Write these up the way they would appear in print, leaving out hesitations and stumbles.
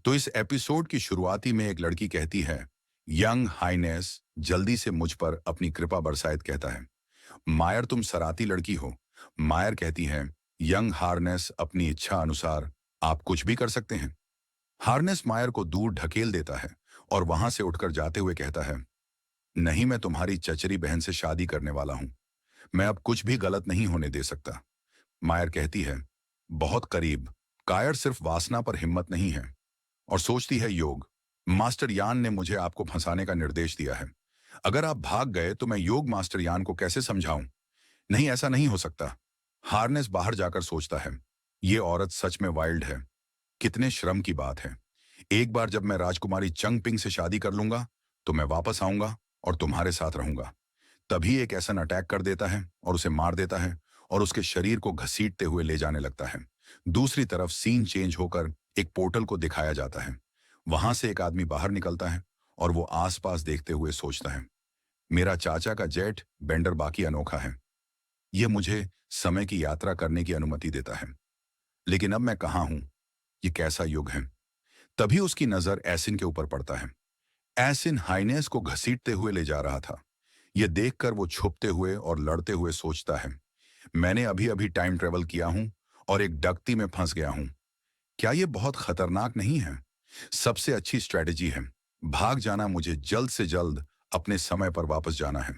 तो इस एपिसोड की शुरुआती में एक लड़की कहती है, यंग हाइनेस जल्दी से मुझ पर अपनी कृपा बरसाइत कहता है। मायर तुम सराती लड़की हो। मायर कहती है, यंग हार्नेस अपनी इच्छा अनुसार आप कुछ भी कर सकते हैं। हार्नेस मायर को दूर ढकेल देता है और वहां से उठकर जाते हुए कहता है, नहीं मैं तुम्हारी चचरी बहन से शादी करने वाला हूं। मैं अब कुछ भी गलत नहीं होने दे सकता। मायर कहती है, बहुत करीब। कायर सिर्फ वासना पर हिम्मत नहीं है। और सोचती है, योग मास्टर यान ने मुझे आपको फंसाने का निर्देश दिया है। अगर आप भाग गए तो मैं योग मास्टर यान को कैसे समझाऊं। नहीं, ऐसा नहीं हो सकता। हार्नेस बाहर जाकर सोचता है, ये औरत सच में वाइल्ड है। कितने श्रम की बात है। एक बार जब मैं राजकुमारी चंगपिंग से शादी कर लूंगा तो मैं वापस आऊंगा और तुम्हारे साथ रहूंगा। तभी एक ऐसा अटैक कर देता है और उसे मार देता है और उसके शरीर को घसीटते हुए ले जाने लगता है। दूसरी तरफ सीन चेंज होकर एक पोर्टल को दिखाया जाता है। वहां से एक आदमी बाहर निकलता है और वो आसपास देखते हुए सोचता है, मेरा चाचा का जेट बेंडर बाकी अनोखा है। यह मुझे समय की यात्रा करने की अनुमति देता है। लेकिन अब मैं कहाँ हूं? ये कैसा युग है? तभी उसकी नजर एसिन के ऊपर पड़ता है। एसिन हाइनेस को घसीटते हुए ले जा रहा था। यह देखकर वो छुपते हुए और लड़ते हुए सोचता है, मैंने अभी अभी टाइम ट्रेवल किया हूं और एक डकती में फंस गया हूं। क्या यह बहुत खतरनाक नहीं है? सबसे अच्छी स्ट्रेटेजी है भाग जाना। मुझे जल्द से जल्द अपने समय पर वापस जाना है।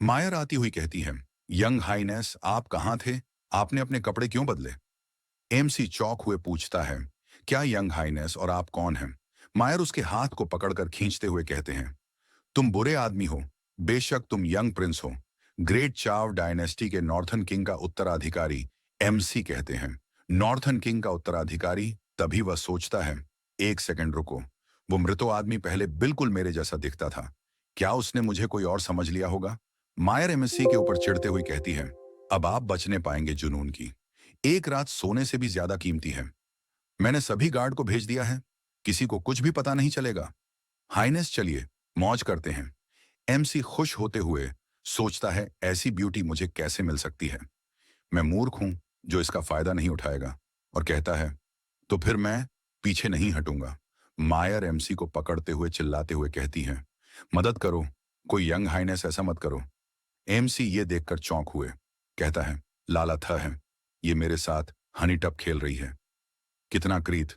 मायर आती हुई कहती है, यंग हाइनेस आप कहाँ थे? आपने अपने कपड़े क्यों बदले? एमसी चौक हुए पूछता है, क्या यंग हाइनेस और आप कौन हैं? मायर उसके हाथ को पकड़कर खींचते हुए कहते हैं, तुम बुरे आदमी हो। बेशक तुम यंग प्रिंस हो, ग्रेट चाव डायनेस्टी के नॉर्थन किंग का उत्तराधिकारी। एमसी कहते हैं, नॉर्थन किंग का उत्तराधिकारी? तभी वह सोचता है, एक सेकंड रुको। वो मृतो आदमी पहले बिल्कुल मेरे जैसा दिखता था। क्या उसने मुझे कोई और समझ लिया होगा? मायर एमएससी के ऊपर चिढ़ते हुए कहती है, अब आप बचने पाएंगे जुनून की। एक रात सोने से भी ज्यादा कीमती है। मैंने सभी गार्ड को भेज दिया है। किसी को कुछ भी पता नहीं चलेगा। हाइनेस चलिए मौज करते हैं। एमसी खुश होते हुए सोचता है, ऐसी ब्यूटी मुझे कैसे मिल सकती है? मैं मूर्ख हूं जो इसका फायदा नहीं उठाएगा। और कहता है, तो फिर मैं पीछे नहीं हटूंगा। मायर एमसी को पकड़ते हुए चिल्लाते हुए कहती है, मदद करो, कोई यंग हाइनेस ऐसा मत करो। एमसी ये देखकर चौंक हुए कहता है, लाला था है, ये मेरे साथ हनी टप खेल रही है। कितना क्रीत।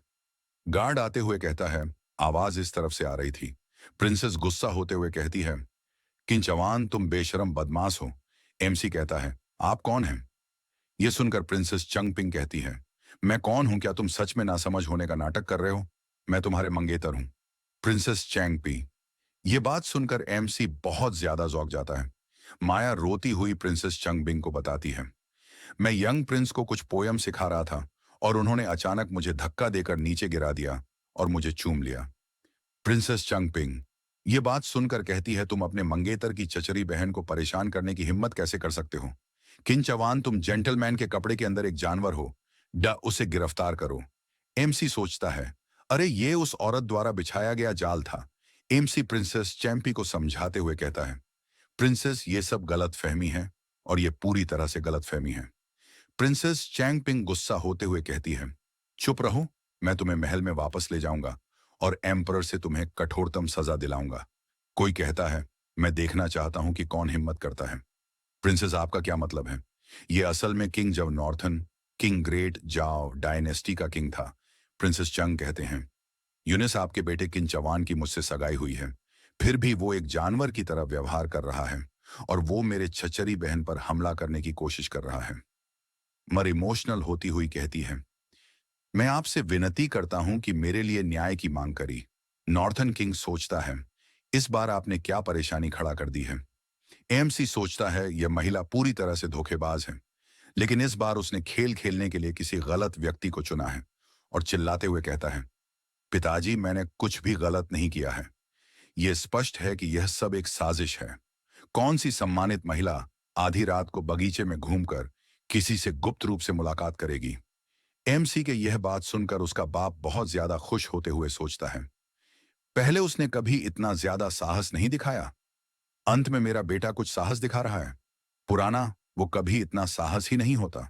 गार्ड आते हुए कहता है, आवाज इस तरफ से आ रही थी। प्रिंसेस गुस्सा होते हुए कहती है, किन जवान तुम बेशरम बदमाश हो। एमसी कहता है, आप कौन हैं? यह सुनकर प्रिंसेस चंगपिंग कहती है, मैं कौन हूं? क्या तुम सच में नासमझ होने का नाटक कर रहे हो? मैं तुम्हारे मंगेतर हूं, प्रिंसेस चैंगपी। ये बात सुनकर एमसी बहुत ज्यादा जौक जाता है। माया रोती हुई प्रिंसेस चंगबिंग को बताती है, मैं यंग प्रिंस को कुछ पोयम सिखा रहा था और उन्होंने अचानक मुझे धक्का देकर नीचे गिरा दिया और मुझे चूम लिया। प्रिंसेस चंगपिंग ये बात सुनकर कहती है, तुम अपने मंगेतर की चचरी बहन को परेशान करने की हिम्मत कैसे कर सकते हो? किन चवान तुम जेंटलमैन के कपड़े के अंदर एक जानवर हो। उसे गिरफ्तार करो। एमसी सोचता है, अरे ये उस औरत द्वारा बिछाया गया जाल था। एमसी प्रिंसेस चैंपी को समझाते हुए कहता है, प्रिंसेस ये सब गलत फहमी है और ये पूरी तरह से गलत फहमी है। प्रिंसेस चैंगपिंग गुस्सा होते हुए कहती है, चुप रहो, मैं तुम्हें महल में वापस ले जाऊंगा और एम्परर से तुम्हें कठोरतम सजा दिलाऊंगा। कोई कहता है, मैं देखना चाहता हूं कि कौन हिम्मत करता है। प्रिंसेस आपका क्या मतलब है? ये असल में किंग जब नॉर्थन किंग ग्रेट जाव डायनेस्टी का किंग था। प्रिंसेस चंग कहते हैं, यूनिस आपके बेटे किन चवान की मुझसे सगाई हुई है, फिर भी वो एक जानवर की तरह व्यवहार कर रहा है और वो मेरे छचरी बहन पर हमला करने की कोशिश कर रहा है। मर इमोशनल होती हुई कहती है, मैं आपसे विनती करता हूं कि मेरे लिए न्याय की मांग करी। नॉर्थन किंग सोचता है, इस बार आपने क्या परेशानी खड़ा कर दी है। एमसी सोचता है, यह महिला पूरी तरह से धोखेबाज है, लेकिन इस बार उसने खेल खेलने के लिए किसी गलत व्यक्ति को चुना है। और चिल्लाते हुए कहता है, पिताजी मैंने कुछ भी गलत नहीं किया है। यह स्पष्ट है कि यह सब एक साजिश है। कौन सी सम्मानित महिला आधी रात को बगीचे में घूमकर किसी से गुप्त रूप से मुलाकात करेगी? एमसी के यह बात सुनकर उसका बाप बहुत ज्यादा खुश होते हुए सोचता है, पहले उसने कभी इतना ज्यादा साहस नहीं दिखाया। अंत में मेरा बेटा कुछ साहस दिखा रहा है। पुराना वो कभी इतना साहस ही नहीं होता।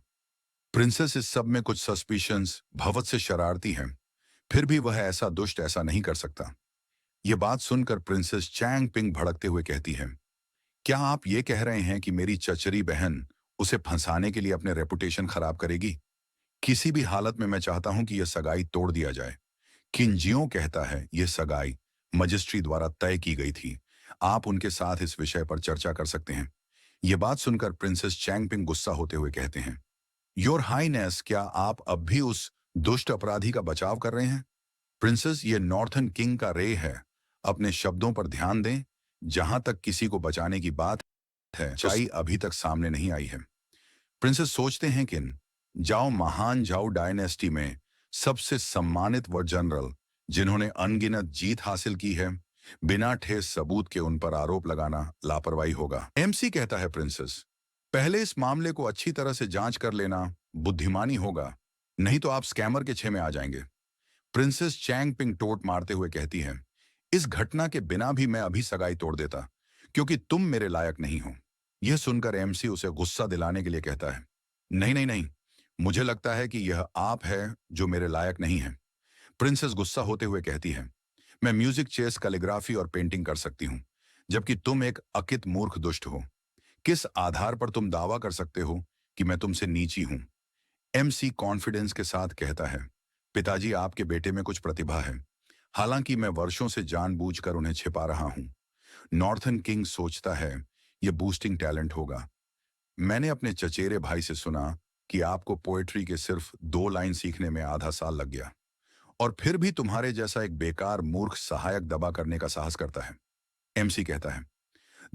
प्रिंसेस इस सब में कुछ सस्पिशंस भवत से शरारती है। फिर भी वह ऐसा दुष्ट ऐसा नहीं कर सकता। यह बात सुनकर प्रिंसेस चैंग पिंग भड़कते हुए कहती है, क्या आप ये कह रहे हैं कि मेरी चचेरी बहन उसे फंसाने के लिए अपने रेपुटेशन खराब करेगी? किसी भी हालत में मैं चाहता हूं कि यह सगाई तोड़ दिया जाए। किंजियो कहता है, यह सगाई मजिस्ट्री द्वारा तय की गई थी। आप उनके साथ इस विषय पर चर्चा कर सकते हैं। यह बात सुनकर प्रिंसेस चैंगपिंग गुस्सा होते हुए कहते हैं, योर हाईनेस, क्या आप अब भी उस दुष्ट अपराधी का बचाव कर रहे हैं? प्रिंसेस, ये नॉर्थन किंग का रे है। अपने शब्दों पर ध्यान दें। जहां तक किसी को बचाने की बात है, सच्चाई अभी तक सामने नहीं आई है। प्रिंसेस सोचते हैं कि जाओ महान जाओ डायनेस्टी में सबसे सम्मानित व जनरल, जिन्होंने अनगिनत जीत हासिल की है, बिना ठेस सबूत के उन पर आरोप लगाना लापरवाही होगा। एमसी कहता है, प्रिंसेस, पहले इस मामले को अच्छी तरह से जांच कर लेना बुद्धिमानी होगा, नहीं तो आप स्कैमर के छे में आ जाएंगे। प्रिंसेस चैंग पिंग टोट मारते हुए कहती है, इस घटना के बिना भी मैं अभी सगाई तोड़ देता, क्योंकि तुम मेरे लायक नहीं हो। यह सुनकर एमसी उसे गुस्सा दिलाने के लिए कहता है, नहीं नहीं नहीं, मुझे लगता है कि यह आप है जो मेरे लायक नहीं है। प्रिंसेस गुस्सा होते हुए कहती है, मैं म्यूजिक, चेस, कैलीग्राफी और पेंटिंग कर सकती हूँ, जबकि तुम एक अकित मूर्ख दुष्ट हो। किस आधार पर तुम दावा कर सकते हो कि मैं तुमसे नीची हूं? एमसी कॉन्फिडेंस के साथ कहता है, पिताजी, आपके बेटे में कुछ प्रतिभा है, हालांकि मैं वर्षों से जानबूझकर उन्हें छिपा रहा हूं। नॉर्थन किंग सोचता है यह बूस्टिंग टैलेंट होगा। मैंने अपने चचेरे भाई से सुना कि आपको पोएट्री के सिर्फ 2 लाइन सीखने में आधा साल लग गया, और फिर भी तुम्हारे जैसा एक बेकार मूर्ख सहायक दबा करने का साहस करता है। एमसी कहता है,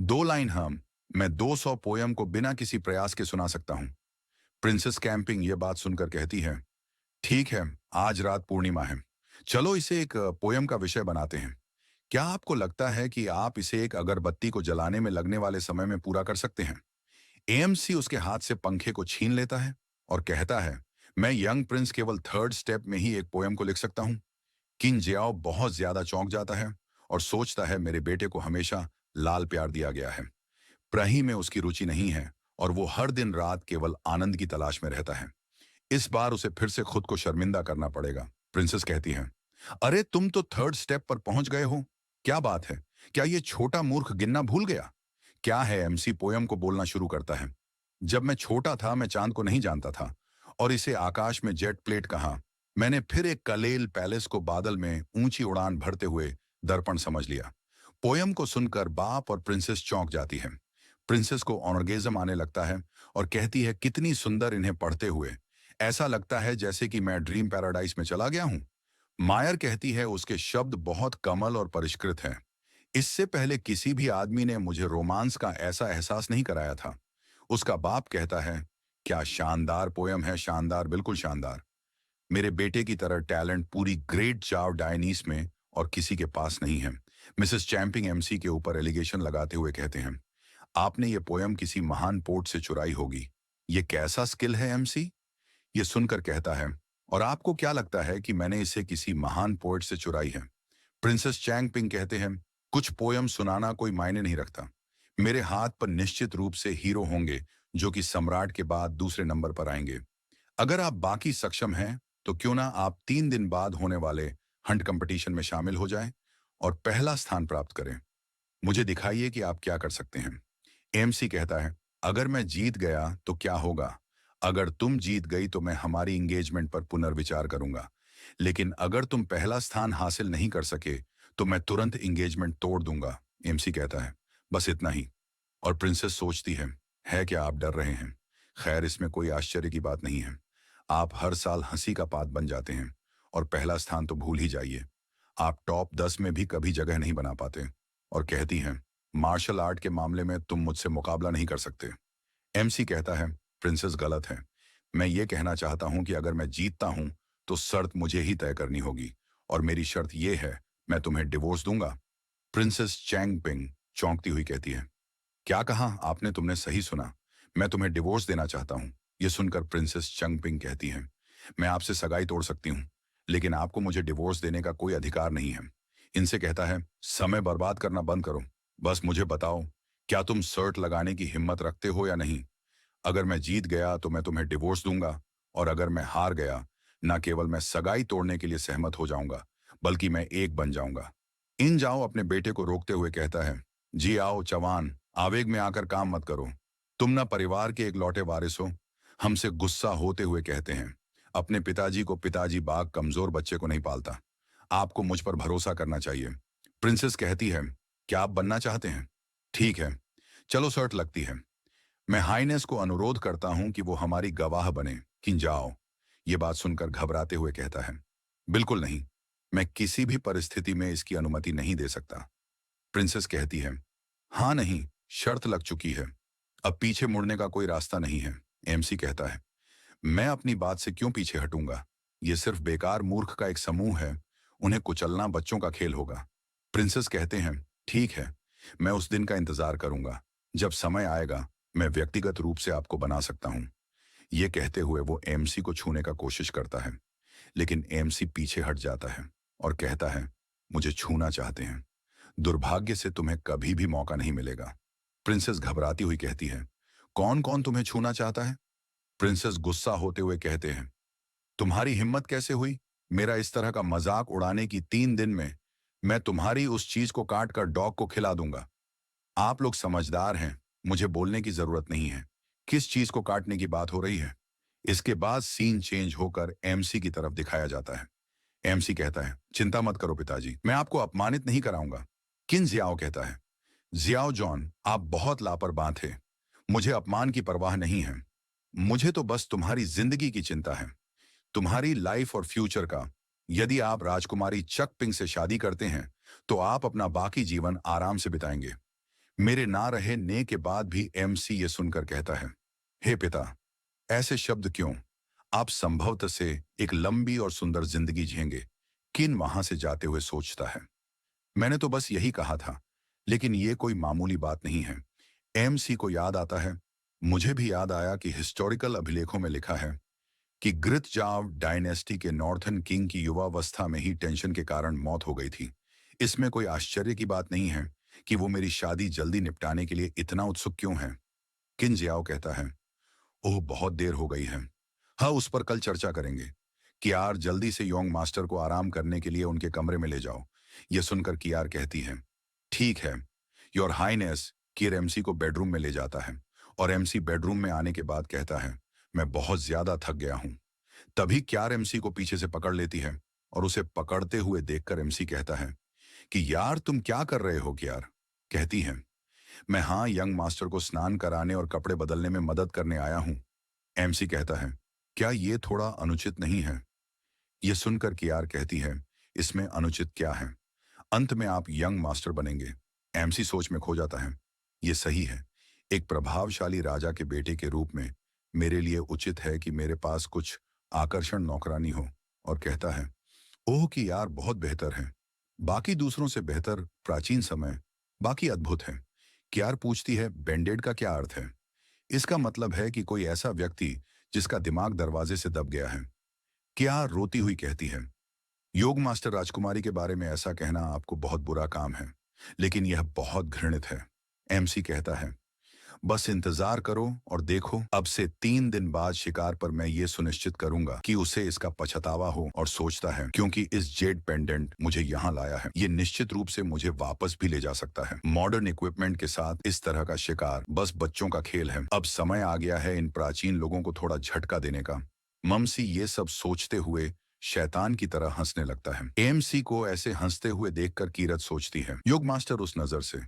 2 लाइन हम, मैं 200 पोयम को बिना किसी प्रयास के सुना सकता हूं। प्रिंसेस कैंपिंग ये बात सुनकर कहती है, ठीक है, आज रात पूर्णिमा है, चलो इसे एक पोयम का विषय बनाते हैं। क्या आपको लगता है कि आप इसे एक अगरबत्ती को जलाने में लगने वाले समय में पूरा कर सकते हैं? एएमसी उसके हाथ से पंखे को छीन लेता है और कहता है, मैं यंग प्रिंस केवल 3rd स्टेप में ही एक पोयम को लिख सकता हूं। किंग जियाओ बहुत ज्यादा चौंक जाता है और सोचता है, मेरे बेटे को हमेशा लाल प्यार दिया गया है, प्रही में उसकी रुचि नहीं है, और वो हर दिन रात केवल आनंद की तलाश में रहता है। इस बार उसे फिर से खुद को शर्मिंदा करना पड़ेगा। प्रिंसेस कहती है, अरे तुम तो 3rd स्टेप पर पहुंच गए हो, क्या बात है? क्या ये छोटा मूर्ख गिनना भूल गया? क्या है? एमसी पोयम को बोलना शुरू करता है, जब मैं छोटा था मैं चांद को नहीं जानता था, और इसे आकाश में जेट प्लेट कहा। मैंने फिर एक कलेल पैलेस को बादल में ऊंची उड़ान भरते हुए दर्पण समझ लिया। पोयम को सुनकर बाप और प्रिंसेस चौंक जाती है। प्रिंसेस को ऑर्गेजम आने लगता है और कहती है, कितनी सुंदर इन्हें पढ़ते हुए, ऐसा लगता है जैसे कि मैं ड्रीम पैराडाइस में चला गया हूं। मायर कहती है, उसके शब्द बहुत कमल और परिष्कृत हैं। इससे पहले किसी भी आदमी ने मुझे रोमांस का ऐसा एहसास नहीं कराया था। उसका बाप कहता है, क्या शानदार पोयम है, शानदार, बिल्कुल शानदार। मेरे बेटे की तरह टैलेंट पूरी ग्रेट चाव डायनीस में और किसी के पास नहीं है। मिसेस चैंपिंग एमसी के ऊपर एलिगेशन लगाते हुए कहते हैं, आपने ये पोयम किसी महान पोर्ट से चुराई होगी। ये कैसा स्किल है एमसी? ये सुनकर कहता है, और आपको क्या लगता है कि मैंने इसे किसी महान पोएट से चुराई है? प्रिंसेस चैंग पिंग कहते हैं, कुछ पोयम सुनाना कोई मायने नहीं रखता। मेरे हाथ पर निश्चित रूप से हीरो होंगे जो कि सम्राट के बाद दूसरे नंबर पर आएंगे। अगर आप बाकी सक्षम हैं तो क्यों ना आप 3 दिन बाद होने वाले हंट कंपटीशन में शामिल हो जाएं और पहला स्थान प्राप्त करें। मुझे दिखाइए कि आप क्या कर सकते हैं। एमसी कहता है, अगर मैं जीत गया तो क्या होगा? अगर तुम जीत गई तो मैं हमारी इंगेजमेंट पर पुनर्विचार करूंगा, लेकिन अगर तुम पहला स्थान हासिल नहीं कर सके तो मैं तुरंत इंगेजमेंट तोड़ दूंगा। एमसी कहता है, बस इतना ही। और प्रिंसेस सोचती है क्या आप डर रहे हैं? खैर, इसमें कोई आश्चर्य की बात नहीं है। आप हर साल हंसी का पात्र बन जाते हैं, और पहला स्थान तो भूल ही जाइए। आप टॉप 10 में भी कभी जगह नहीं बना पाते। और कहती हैं, मार्शल आर्ट के मामले में तुम मुझसे मुकाबला नहीं कर सकते। एमसी कहता है, प्रिंसेस गलत है। मैं ये कहना चाहता हूं कि अगर मैं जीतता हूं तो शर्त मुझे ही तय करनी होगी, और मेरी शर्त यह है, मैं तुम्हें डिवोर्स दूंगा। प्रिंसेस चैंग पिंग चौंकती हुई कहती है, क्या कहा आपने? तुमने सही सुना, मैं तुम्हें डिवोर्स देना चाहता हूं। यह सुनकर प्रिंसेस चंग पिंग कहती है, मैं आपसे सगाई तोड़ सकती हूं, लेकिन आपको मुझे डिवोर्स देने का कोई अधिकार नहीं है। इनसे कहता है, समय बर्बाद करना बंद करो, बस मुझे बताओ, क्या तुम शर्ट लगाने की हिम्मत रखते हो या नहीं? अगर मैं जीत गया तो मैं तुम्हें डिवोर्स दूंगा, और अगर मैं हार गया न केवल मैं सगाई तोड़ने के लिए सहमत हो जाऊंगा, बल्कि मैं एक बन जाऊंगा। इन जाओ अपने बेटे को रोकते हुए कहता है, जी आओ चवान, आवेग में आकर काम मत करो। तुम ना परिवार के एक लौटे वारिस हो। हमसे गुस्सा होते हुए कहते हैं, अपने पिताजी को पिताजी बाग कमजोर बच्चे को नहीं पालता। आपको मुझ पर भरोसा करना चाहिए। प्रिंसेस कहती है, क्या आप बनना चाहते हैं? ठीक है, चलो शर्त लगती है। मैं हाइनेस को अनुरोध करता हूं कि वो हमारी गवाह बने कि जाओ। ये बात सुनकर घबराते हुए कहता है, बिल्कुल नहीं, मैं किसी भी परिस्थिति में इसकी अनुमति नहीं दे सकता। प्रिंसेस कहती है, हाँ नहीं, शर्त लग चुकी है, अब पीछे मुड़ने का कोई रास्ता नहीं है। एमसी कहता है, मैं अपनी बात से क्यों पीछे हटूंगा? ये सिर्फ बेकार मूर्ख का एक समूह है, उन्हें कुचलना बच्चों का खेल होगा। प्रिंसेस कहते हैं, ठीक है, मैं उस दिन का इंतजार करूंगा। जब समय आएगा, मैं व्यक्तिगत रूप से आपको बना सकता हूं। ये कहते हुए वो एमसी को छूने का कोशिश करता है, लेकिन एमसी पीछे हट जाता है और कहता है, मुझे छूना चाहते हैं? दुर्भाग्य से तुम्हें कभी भी मौका नहीं मिलेगा। प्रिंसेस घबराती हुई कहती है, कौन कौन तुम्हें छूना चाहता है? प्रिंसेस गुस्सा होते हुए कहते हैं, तुम्हारी हिम्मत कैसे हुई मेरा इस तरह का मजाक उड़ाने की? 3 दिन में मैं तुम्हारी उस चीज को काट कर डॉग को खिला दूंगा। आप लोग समझदार हैं, मुझे बोलने की जरूरत नहीं है। किस चीज को काटने की बात हो रही है? इसके बाद सीन चेंज होकर एमसी की तरफ दिखाया जाता है। एमसी कहता है, चिंता मत करो पिताजी, मैं आपको अपमानित नहीं कराऊंगा। किन जियाओ कहता है, जियाओ जॉन, आप बहुत लापरवाह थे। मुझे अपमान की परवाह नहीं है। मुझे तो बस तुम्हारी जिंदगी की चिंता है, तुम्हारी लाइफ और फ्यूचर का। यदि आप राजकुमारी चक पिंग से शादी करते हैं, तो आप अपना बाकी जीवन आराम से बिताएंगे। मेरे ना रहने के बाद भी एमसी ये सुनकर कहता है, हे पिता, ऐसे शब्द क्यों? आप संभवतः से एक लंबी और सुंदर जिंदगी जिएंगे। किन वहां से जाते हुए सोचता है, मैंने तो बस यही कहा था, लेकिन ये कोई मामूली बात नहीं है। एमसी को याद आता है, मुझे भी याद आया कि हिस्टोरिकल अभिलेखों में लिखा है कि ग्रितजाव डायनेस्टी के नॉर्थन किंग की युवावस्था में ही टेंशन के कारण मौत हो गई थी। इसमें कोई आश्चर्य की बात नहीं है कि वो मेरी शादी जल्दी निपटाने के लिए इतना उत्सुक क्यों है। किन जियाओ कहता है, ओह बहुत देर हो गई है। हाँ, उस पर कल चर्चा करेंगे। कियार, जल्दी से योंग मास्टर को आराम करने के लिए उनके कमरे में ले जाओ। यह सुनकर कियार कहती है, ठीक है योर हाइनेस। किर एमसी को बेडरूम में ले जाता है और एमसी बेडरूम में आने के बाद कहता है, मैं बहुत ज्यादा थक गया हूं। तभी क्यार एमसी को पीछे से पकड़ लेती है और उसे पकड़ते हुए देखकर एमसी कहता है कि यार तुम क्या कर रहे हो? क्यार कहती है, मैं हाँ यंग मास्टर को स्नान कराने और कपड़े बदलने में मदद करने आया हूं। एमसी कहता है, क्या ये थोड़ा अनुचित नहीं है? ये सुनकर कियार कहती है, इसमें अनुचित क्या है? अंत में आप यंग मास्टर बनेंगे। एमसी सोच में खो जाता है। ये सही है, एक प्रभावशाली राजा के बेटे के रूप में मेरे लिए उचित है कि मेरे पास कुछ आकर्षण नौकरानी हो। और कहता है, ओह कि यार बहुत बेहतर है, बाकी दूसरों से बेहतर प्राचीन समय, बाकी अद्भुत है। क्यार पूछती है, बैंडेड का क्या अर्थ है? इसका मतलब है कि कोई ऐसा व्यक्ति जिसका दिमाग दरवाजे से दब गया है। क्यार रोती हुई कहती है, योग मास्टर राजकुमारी के बारे में ऐसा कहना आपको बहुत बुरा काम है, लेकिन यह बहुत घृणित है। एमसी कहता है, बस इंतजार करो और देखो, अब से 3 दिन बाद शिकार पर मैं ये सुनिश्चित करूंगा कि उसे इसका पछतावा हो और सोचता है क्योंकि इस जेड पेंडेंट मुझे यहाँ लाया है, ये निश्चित रूप से मुझे वापस भी ले जा सकता है। मॉडर्न इक्विपमेंट के साथ इस तरह का शिकार बस बच्चों का खेल है। अब समय आ गया है इन प्राचीन लोगों को थोड़ा झटका देने का। ममसी ये सब सोचते हुए शैतान की तरह हंसने लगता है। एमसी को ऐसे हंसते हुए देखकर कीरत सोचती है, योग मास्टर उस नजर से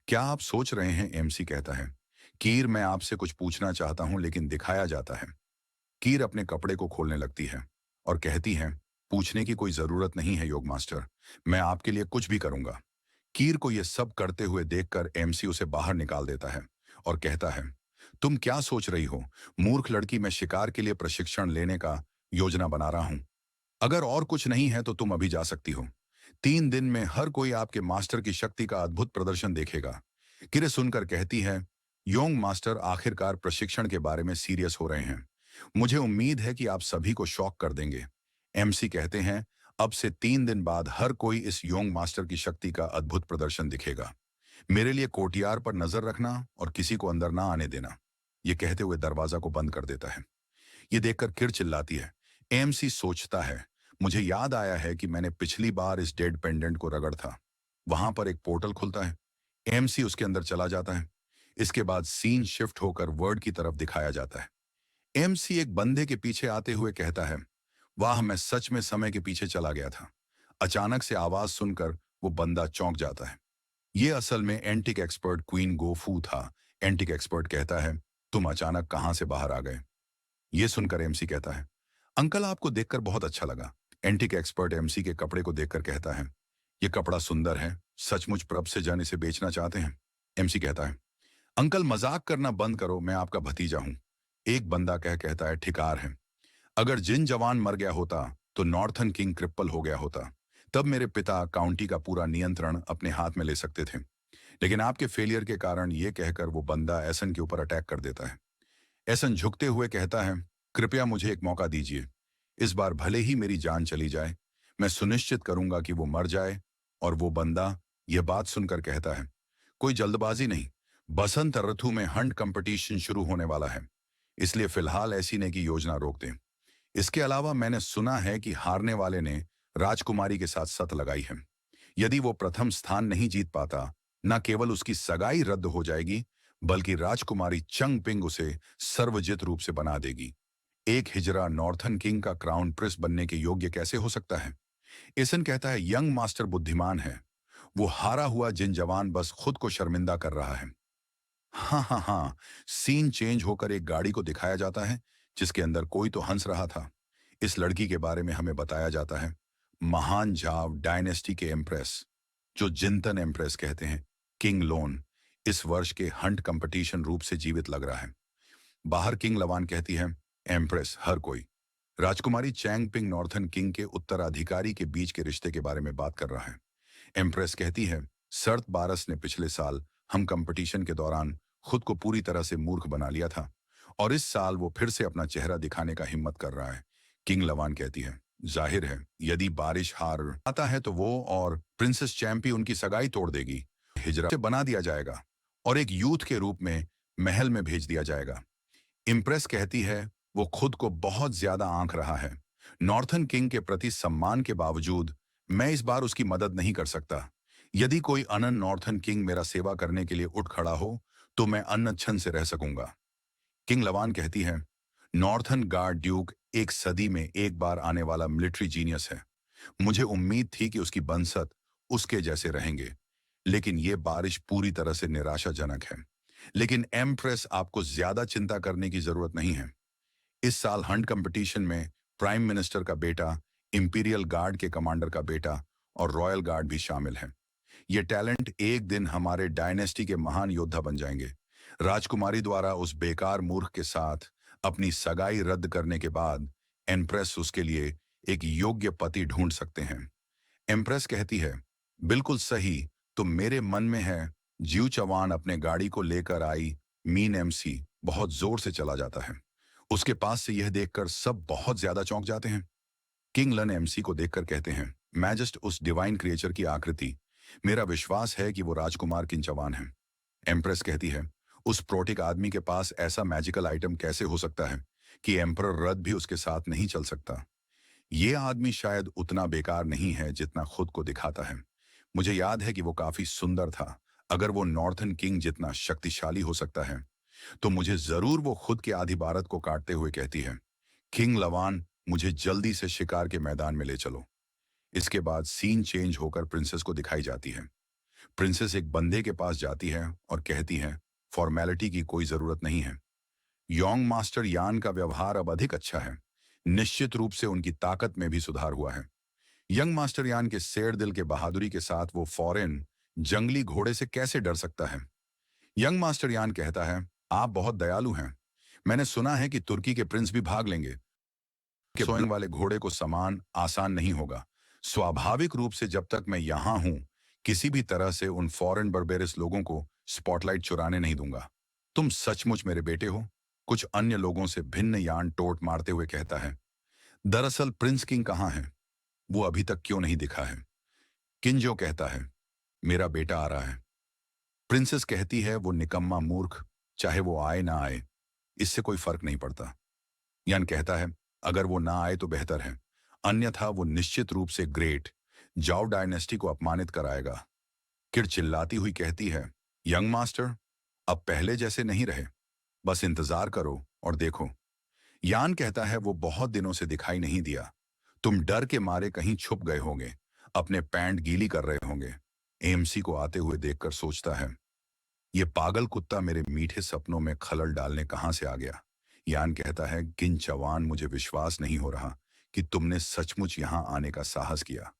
क्या आप सोच रहे हैं? एमसी कहता है, कीर, मैं आपसे कुछ पूछना चाहता हूं लेकिन दिखाया जाता है। कीर अपने कपड़े को खोलने लगती है और कहती है, पूछने की कोई जरूरत नहीं है योग मास्टर, मैं आपके लिए कुछ भी करूंगा। कीर को यह सब करते हुए देखकर एमसी उसे बाहर निकाल देता है और कहता है, तुम क्या सोच रही हो मूर्ख लड़की? मैं शिकार के लिए प्रशिक्षण लेने का योजना बना रहा हूं। अगर और कुछ नहीं है तो तुम अभी जा सकती हो। 3 दिन में हर कोई आपके मास्टर की शक्ति का अद्भुत प्रदर्शन देखेगा। किरे सुनकर कहती है, योंग मास्टर आखिरकार प्रशिक्षण के बारे में सीरियस हो रहे हैं। मुझे उम्मीद है कि आप सभी को शॉक कर देंगे। एमसी कहते हैं, अब से 3 दिन बाद हर कोई इस योंग मास्टर की शक्ति का अद्भुत प्रदर्शन दिखेगा। मेरे लिए कोटियार पर नजर रखना और किसी को अंदर ना आने देना। ये कहते हुए दरवाजा को बंद कर देता है। ये देखकर किर चिल्लाती है, एएमसी सोचता है, मुझे याद आया है कि मैंने पिछली बार इस डेड पेंडेंट को रगड़ था। वहां पर एक पोर्टल खुलता है। एएमसी उसके अंदर चला जाता है। इसके बाद सीन शिफ्ट होकर वर्ड की तरफ दिखाया जाता है। एएमसी एक बंदे के पीछे आते हुए कहता है, वाह, मैं सच में समय के पीछे चला गया था। अचानक से आवाज सुनकर वो बंदा चौंक जाता है। ये असल में एंटिक एक्सपर्ट क्वीन गोफू था। एंटिक एक्सपर्ट कहता है, तुम अचानक कहां से बाहर आ गए? ये सुनकर एमसी कहता है, अंकल आपको देखकर बहुत अच्छा लगा। एंटिक एक्सपर्ट एमसी के कपड़े को देखकर कहता है, ये कपड़ा सुंदर है, सचमुच प्रभ से जन इसे बेचना चाहते हैं? एमसी कहता है, अंकल मजाक करना बंद करो, मैं आपका भतीजा हूं। एक बंदा कहता है, ठिकार है। अगर जिन जवान मर गया होता तो नॉर्थन किंग क्रिप्पल हो गया होता। तब मेरे पिता काउंटी का पूरा नियंत्रण अपने हाथ में ले सकते थे। लेकिन आपके फेलियर के कारण ये कहकर वो बंदा एसन के ऊपर अटैक कर देता है। एसन झुकते हुए कहता है, कृपया मुझे एक मौका दीजिए। इस बार भले ही मेरी जान चली जाए, मैं सुनिश्चित करूंगा कि वो मर जाए। और वो बंदा यह बात सुनकर कहता है, कोई जल्दबाजी नहीं। बसंत ऋतु में हंट कंपटीशन शुरू होने वाला है, इसलिए फिलहाल ऐसी ने की योजना रोक दें। इसके अलावा मैंने सुना है कि हारने वाले ने राजकुमारी के साथ सत लगाई है। यदि वो प्रथम स्थान नहीं जीत पाता, न केवल उसकी सगाई रद्द हो जाएगी, बल्कि राजकुमारी चंग पिंग उसे सर्वजित रूप से बना देगी। एक हिजरा नॉर्थन किंग का क्राउन प्रिंस बनने के योग्य कैसे हो सकता है? एसन कहता है, यंग मास्टर बुद्धिमान है। वो हारा हुआ जिन जवान बस खुद को शर्मिंदा कर रहा है। हाँ हाँ हाँ। सीन चेंज होकर एक गाड़ी को दिखाया जाता है, जिसके अंदर कोई तो हंस रहा था। इस लड़की के बारे में हमें बताया जाता है, महान झाव डायनेस्टी के एम्प्रेस, जो जिंतन एम्प्रेस कहते हैं, किंग लोन, इस वर्ष के हंट कंपटीशन रूप से जीवित लग रहा है। बाहर किंग लवान कहती है, एम्प्रेस हर कोई। राजकुमारी चैंग पिंग नॉर्थन किंग के उत्तराधिकारी के बीच के रिश्ते के बारे में बात कर रहा है। एम्प्रेस कहती है, सर्त बारस ने पिछले साल हम कंपटीशन के दौरान खुद को पूरी तरह से मूर्ख बना लिया था, और इस साल वो फिर से अपना चेहरा दिखाने का हिम्मत कर रहा है। किंग लवान कहती है, जाहिर है यदि बारिश हार आता है तो वो और प्रिंसेस चैंपी उनकी सगाई तोड़ देगी। हिजरा से बना दिया जाएगा और एक यूथ के रूप में महल में भेज दिया जाएगा। इम्प्रेस कहती है, वो खुद को बहुत ज्यादा आंक रहा है। नॉर्थन किंग के प्रति सम्मान के बावजूद मैं इस बार उसकी मदद नहीं कर सकता। यदि कोई अनन नॉर्थन किंग मेरा सेवा करने के लिए उठ खड़ा हो तो मैं अन्नछन से रह सकूंगा। किंग लवान कहती है, नॉर्थन गार्ड ड्यूक एक सदी में एक बार आने वाला मिलिट्री जीनियस है। मुझे उम्मीद थी कि उसकी बंसत उसके जैसे रहेंगे, लेकिन ये बारिश पूरी तरह से निराशाजनक है। लेकिन एम्प्रेस, आपको ज्यादा चिंता करने की जरूरत नहीं है। इस साल हंट कंपटीशन में प्राइम मिनिस्टर का बेटा, इंपीरियल गार्ड के कमांडर का बेटा और रॉयल गार्ड भी शामिल हैं। ये टैलेंट एक दिन हमारे डायनेस्टी के महान योद्धा बन जाएंगे। राजकुमारी द्वारा उस बेकार मूर्ख के साथ अपनी सगाई रद्द करने के बाद एम्प्रेस उसके लिए एक योग्य पति ढूंढ सकते हैं। एम्प्रेस कहती है, बिल्कुल सही, तो मेरे मन में है। जीव चवान अपने गाड़ी को लेकर आई। मीन एमसी बहुत जोर से चला जाता है। उसके पास से यह देखकर सब बहुत ज्यादा चौंक जाते हैं। किंग लन एमसी को देखकर कहते हैं, मैं जस्ट उस डिवाइन क्रिएचर की आकृति, मेरा विश्वास है कि वो राजकुमार किंचवान है। एम्प्रेस कहती है, उस प्रोटिक आदमी के पास ऐसा मैजिकल आइटम कैसे हो सकता है कि एम्परर रथ भी उसके साथ नहीं चल सकता? ये आदमी शायद उतना बेकार नहीं है जितना खुद को दिखाता है। मुझे याद है कि वो काफी सुंदर था। अगर वो नॉर्थन किंग जितना शक्तिशाली हो सकता है तो मुझे जरूर वो खुद की आधी भारत को काटते हुए कहती है, किंग लवान, मुझे जल्दी से शिकार के मैदान में ले चलो। इसके बाद सीन चेंज होकर प्रिंसेस को दिखाई जाती है। प्रिंसेस एक बंदे के पास जाती है और कहती है, फॉर्मेलिटी की कोई जरूरत नहीं है। योंग मास्टर यान का व्यवहार अब अधिक अच्छा है। निश्चित रूप से उनकी ताकत में भी सुधार हुआ है। यंग मास्टर यान के शेर दिल के बहादुरी के साथ वो फॉरेन जंगली घोड़े से कैसे डर सकता है? यंग मास्टर यान कहता है, आप बहुत दयालु हैं। मैंने सुना है कि तुर्की के प्रिंस भी भाग लेंगे। के सोएंग वाले घोड़े को समान आसान नहीं होगा। स्वाभाविक रूप से जब तक मैं यहां हूं, किसी भी तरह से उन फॉरेन बर्बेरस लोगों को स्पॉटलाइट चुराने नहीं दूंगा। तुम सचमुच मेरे बेटे हो? कुछ अन्य लोगों से भिन्न यान टोट मारते हुए कहता है, दरअसल प्रिंस किंग कहाँ है? वो अभी तक क्यों नहीं दिखा है? किंजो कहता है, मेरा बेटा आ रहा है। प्रिंसेस कहती है, वो निकम्मा मूर्ख, चाहे वो आए ना आए, इससे कोई फर्क नहीं पड़ता। यान कहता है, अगर वो ना आए तो बेहतर है, अन्यथा वो निश्चित रूप से ग्रेट जाओ डायनेस्टी को अपमानित कराएगा। किड चिल्लाती हुई कहती है, यंग मास्टर, अब पहले जैसे नहीं रहे, बस इंतजार करो और देखो। यान कहता है, वो बहुत दिनों से दिखाई नहीं दिया। तुम डर के मारे कहीं छुप गए होंगे, अपने पैंट गीली कर रहे होंगे। एएमसी को आते हुए देखकर सोचता है, ये पागल कुत्ता मेरे मीठे सपनों में खलल डालने कहां से आ गया। यान कहता है, किन जवान, मुझे विश्वास नहीं हो रहा कि तुमने सचमुच यहां आने का साहस किया।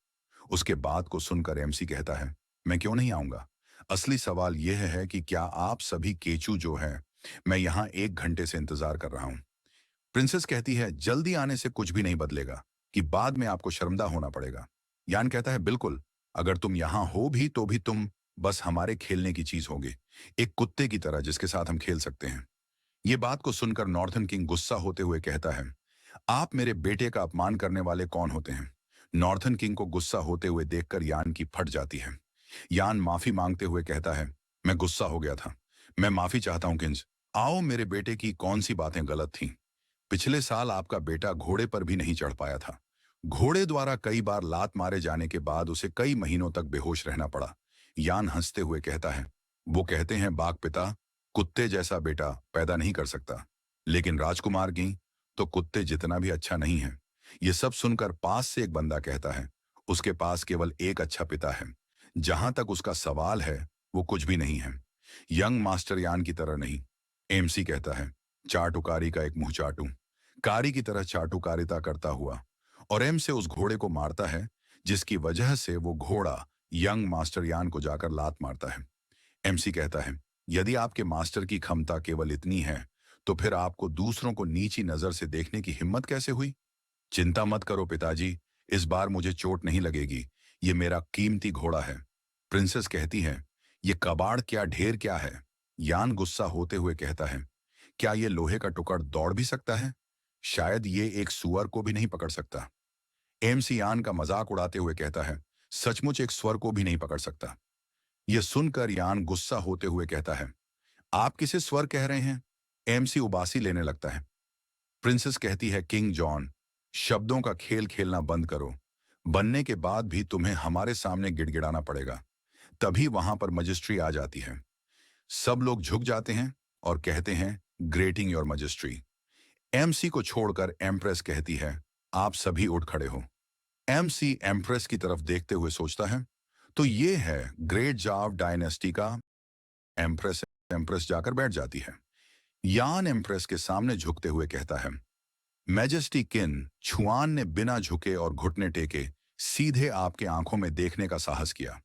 उसके बात को सुनकर एमसी कहता है, मैं क्यों नहीं आऊंगा। असली सवाल यह है कि क्या आप सभी केचू जो है, मैं यहां 1 घंटे से इंतजार कर रहा हूं। प्रिंसेस कहती है, जल्दी आने से कुछ भी नहीं बदलेगा, कि बाद में आपको शर्मदा होना पड़ेगा। यान कहता है, बिल्कुल, अगर तुम यहां हो भी तो भी तुम बस हमारे खेलने की चीज होगे, एक कुत्ते की तरह जिसके साथ हम खेल सकते हैं। ये बात को सुनकर नॉर्थन किंग गुस्सा होते हुए कहता है, आप मेरे बेटे का अपमान करने वाले कौन होते हैं। नॉर्थन किंग को गुस्सा होते हुए देखकर यान की फट जाती है। यान माफी मांगते हुए कहता है, मैं गुस्सा हो गया था, मैं माफी चाहता हूं किंज। आओ, मेरे बेटे की कौन सी बातें गलत थीं। पिछले साल आपका बेटा घोड़े पर भी नहीं चढ़ पाया था। घोड़े द्वारा कई बार लात मारे जाने के बाद उसे कई महीनों तक बेहोश रहना पड़ा। यान हंसते हुए कहता है, वो कहते हैं बाघ पिता कुत्ते जैसा बेटा पैदा नहीं कर सकता, लेकिन राजकुमार की तो कुत्ते जितना भी अच्छा नहीं है। ये सब सुनकर पास से एक बंदा कहता है, उसके पास केवल एक अच्छा पिता है। जहां तक उसका सवाल है, वो कुछ भी नहीं है, यंग मास्टर यान की तरह नहीं। एमसी कहता है, चाटुकारी का एक मुंह चाटू, कारी की तरह चाटुकारिता करता हुआ, और एम से उस घोड़े को मारता है, जिसकी वजह से वो घोड़ा यंग मास्टर यान को जाकर लात मारता है। एमसी कहता है, यदि आपके मास्टर की क्षमता केवल इतनी है, तो फिर आपको दूसरों को नीची नजर से देखने की हिम्मत कैसे हुई। चिंता मत करो पिताजी, इस बार मुझे चोट नहीं लगेगी, ये मेरा कीमती घोड़ा है। प्रिंसेस कहती है, ये कबाड़ क्या ढेर क्या है। यान गुस्सा होते हुए कहता है, क्या ये लोहे का टुकड़ दौड़ भी सकता है। शायद ये एक सुअर को भी नहीं पकड़ सकता। एमसी यान का मजाक उड़ाते हुए कहता है, सचमुच एक स्वर को भी नहीं पकड़ सकता। यह सुनकर यान गुस्सा होते हुए कहता है, आप किसे स्वर कह रहे हैं। एमसी उबासी लेने लगता है। प्रिंसेस कहती है, किंग जॉन, शब्दों का खेल खेलना बंद करो। बनने के बाद भी तुम्हें हमारे सामने गिड़गिड़ाना पड़ेगा। तभी वहां पर मजिस्ट्री आ जाती है। सब लोग झुक जाते हैं और कहते हैं, ग्रेटिंग योर मजिस्ट्री। एमसी को छोड़कर एम्प्रेस कहती है, आप सभी उठ खड़े हो। एमसी एम्प्रेस की तरफ देखते हुए सोचता है, तो ये है ग्रेट जाव डायनेस्टी का। एम्प्रेस एम्प्रेस जाकर बैठ जाती है। यान एम्प्रेस के सामने झुकते हुए कहता है, मैजेस्टी किन। छुआन ने बिना झुके और घुटने टेके सीधे आपके आंखों में देखने का साहस किया।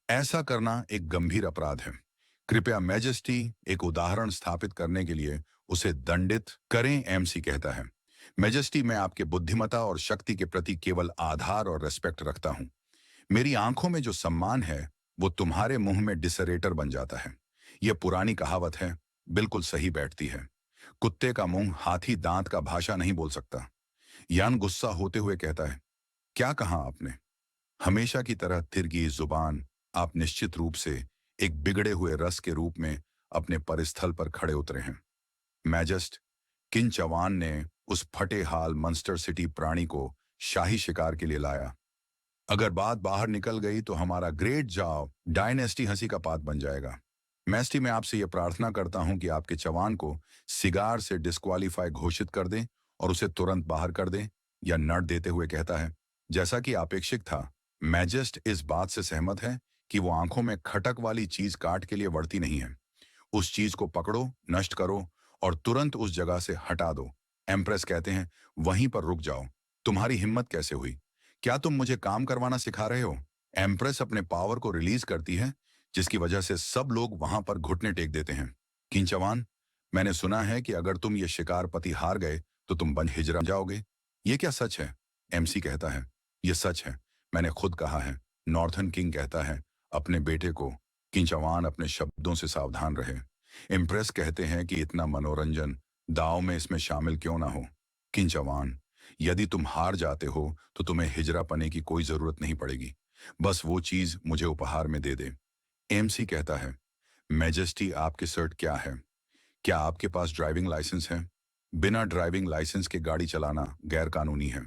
ऐसा करना एक गंभीर अपराध है। कृपया मैजेस्टी एक उदाहरण स्थापित करने के लिए उसे दंडित करें। एमसी कहता है, मैजेस्टी, मैं आपके बुद्धिमत्ता और शक्ति के प्रति केवल आधार और रेस्पेक्ट रखता हूं। मेरी आंखों में जो सम्मान है, वो तुम्हारे मुंह में डिसरेटर बन जाता है। यह पुरानी कहावत है, बिल्कुल सही बैठती है। कुत्ते का मुंह हाथी दांत का भाषा नहीं बोल सकता। यान गुस्सा होते हुए कहता है, क्या कहा आपने। हमेशा की तरह तिरगी जुबान, आप निश्चित रूप से एक बिगड़े हुए रस के रूप में अपने परिस्थल पर खड़े उतरे हैं। मैजेस्ट, किन चवान ने उस फटे हाल मंस्टर सिटी प्राणी को शाही शिकार के लिए लाया। अगर बात बाहर निकल गई तो हमारा ग्रेट जाव डायनेस्टी हंसी का पात बन जाएगा। मैस्टी, मैं आपसे यह प्रार्थना करता हूं कि आपके चवान को सिगार से डिस्क्वालीफाई घोषित कर दें और उसे तुरंत बाहर कर दें। या नट देते हुए कहता है, जैसा कि अपेक्षित था, मैजेस्ट इस बात से सहमत है कि वो आंखों में खटक वाली चीज काट के लिए बढ़ती नहीं है। उस चीज को पकड़ो, नष्ट करो और तुरंत उस जगह से हटा दो। एम्प्रेस कहते हैं, वहीं पर रुक जाओ। तुम्हारी हिम्मत कैसे हुई। क्या तुम मुझे काम करवाना सिखा रहे हो। एम्प्रेस अपने पावर को रिलीज करती है, जिसकी वजह से सब लोग वहां पर घुटने टेक देते हैं। किंचवान, मैंने सुना है कि अगर तुम ये शिकारपति हार गए तो तुम बन हिजरा जाओगे। ये क्या सच है। एमसी कहता है, ये सच है, मैंने खुद कहा है। नॉर्थन किंग कहता है, अपने बेटे को। किंचवान, अपने शब्दों से सावधान रहे। इम्प्रेस कहते हैं कि इतना मनोरंजन दाव में इसमें शामिल क्यों ना हो। किंचवान, यदि तुम हार जाते हो तो तुम्हें हिजरा पने की कोई जरूरत नहीं पड़ेगी, बस वो चीज मुझे उपहार में दे दे। एमसी कहता है, मैजेस्टी, आपके सर्ट क्या है। क्या आपके पास ड्राइविंग लाइसेंस है। बिना ड्राइविंग लाइसेंस के गाड़ी चलाना गैर कानूनी है।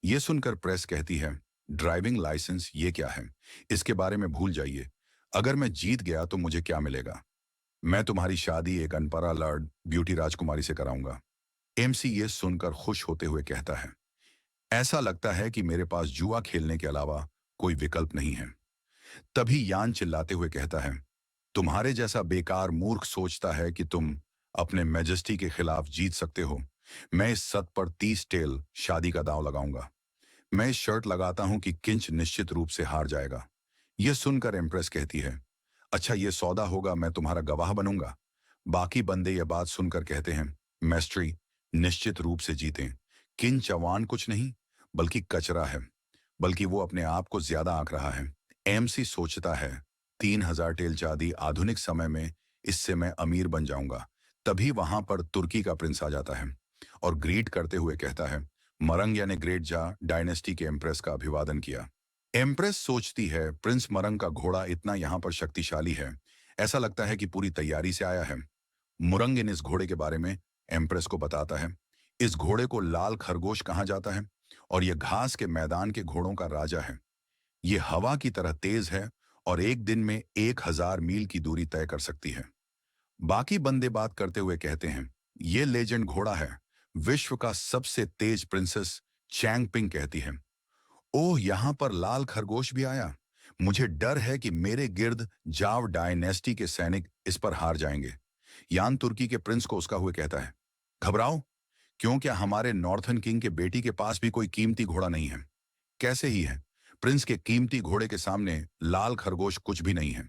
ये सुनकर प्रेस कहती है, ड्राइविंग लाइसेंस ये क्या है? इसके बारे में भूल जाइए। अगर मैं जीत गया तो मुझे क्या मिलेगा? मैं तुम्हारी शादी एक अनपढ़ा लर्ड ब्यूटी राजकुमारी से कराऊंगा। एमसी ये सुनकर खुश होते हुए कहता है, ऐसा लगता है कि मेरे पास जुआ खेलने के अलावा कोई विकल्प नहीं है। तभी यान चिल्लाते हुए कहता है, तुम्हारे जैसा बेकार मूर्ख सोचता है कि तुम अपने मैजेस्टी के खिलाफ जीत सकते हो। मैं इस सत पर 30 टेल शादी का दांव लगाऊंगा। मैं इस शर्त लगाता हूं कि किंच निश्चित रूप से हार जाएगा। यह सुनकर एम्प्रेस कहती है, अच्छा ये सौदा होगा, मैं तुम्हारा गवाह बनूंगा। बाकी बंदे यह बात सुनकर कहते हैं, मैस्ट्री निश्चित रूप से जीतें। किंच जवान कुछ नहीं बल्कि कचरा है, बल्कि वो अपने आप को ज्यादा आंक रहा है। एमसी सोचता है, 3000 टेल चांदी आधुनिक समय में, इससे मैं अमीर बन जाऊंगा। तभी वहां पर तुर्की का प्रिंस आ जाता है और ग्रीट करते हुए कहता है, मरंग यानी ग्रेट जा डायनेस्टी के एम्प्रेस का अभिवादन किया। एम्प्रेस सोचती है, प्रिंस मरंग का घोड़ा इतना यहाँ पर शक्तिशाली है, ऐसा लगता है कि पूरी तैयारी से आया है। मुरंग इन इस घोड़े के बारे में एम्प्रेस को बताता है। इस घोड़े को लाल खरगोश कहा जाता है और यह घास के मैदान के घोड़ों का राजा है। ये हवा की तरह तेज है और एक दिन में 1000 मील की दूरी तय कर सकती है। बाकी बंदे बात करते हुए कहते हैं, ये लेजेंड घोड़ा है, विश्व का सबसे तेज प्रिंसेस चैंग पिंग कहती है। ओह, यहां पर लाल खरगोश भी आया। मुझे डर है कि मेरे गिर्द जाव डायनेस्टी के सैनिक इस पर हार जाएंगे। यान तुर्की के प्रिंस को उसका हुए कहता है, घबराओ, क्यों क्या हमारे नॉर्थन किंग के बेटी के पास भी कोई कीमती घोड़ा नहीं है? कैसे ही है, प्रिंस के कीमती घोड़े के सामने लाल खरगोश कुछ भी नहीं है।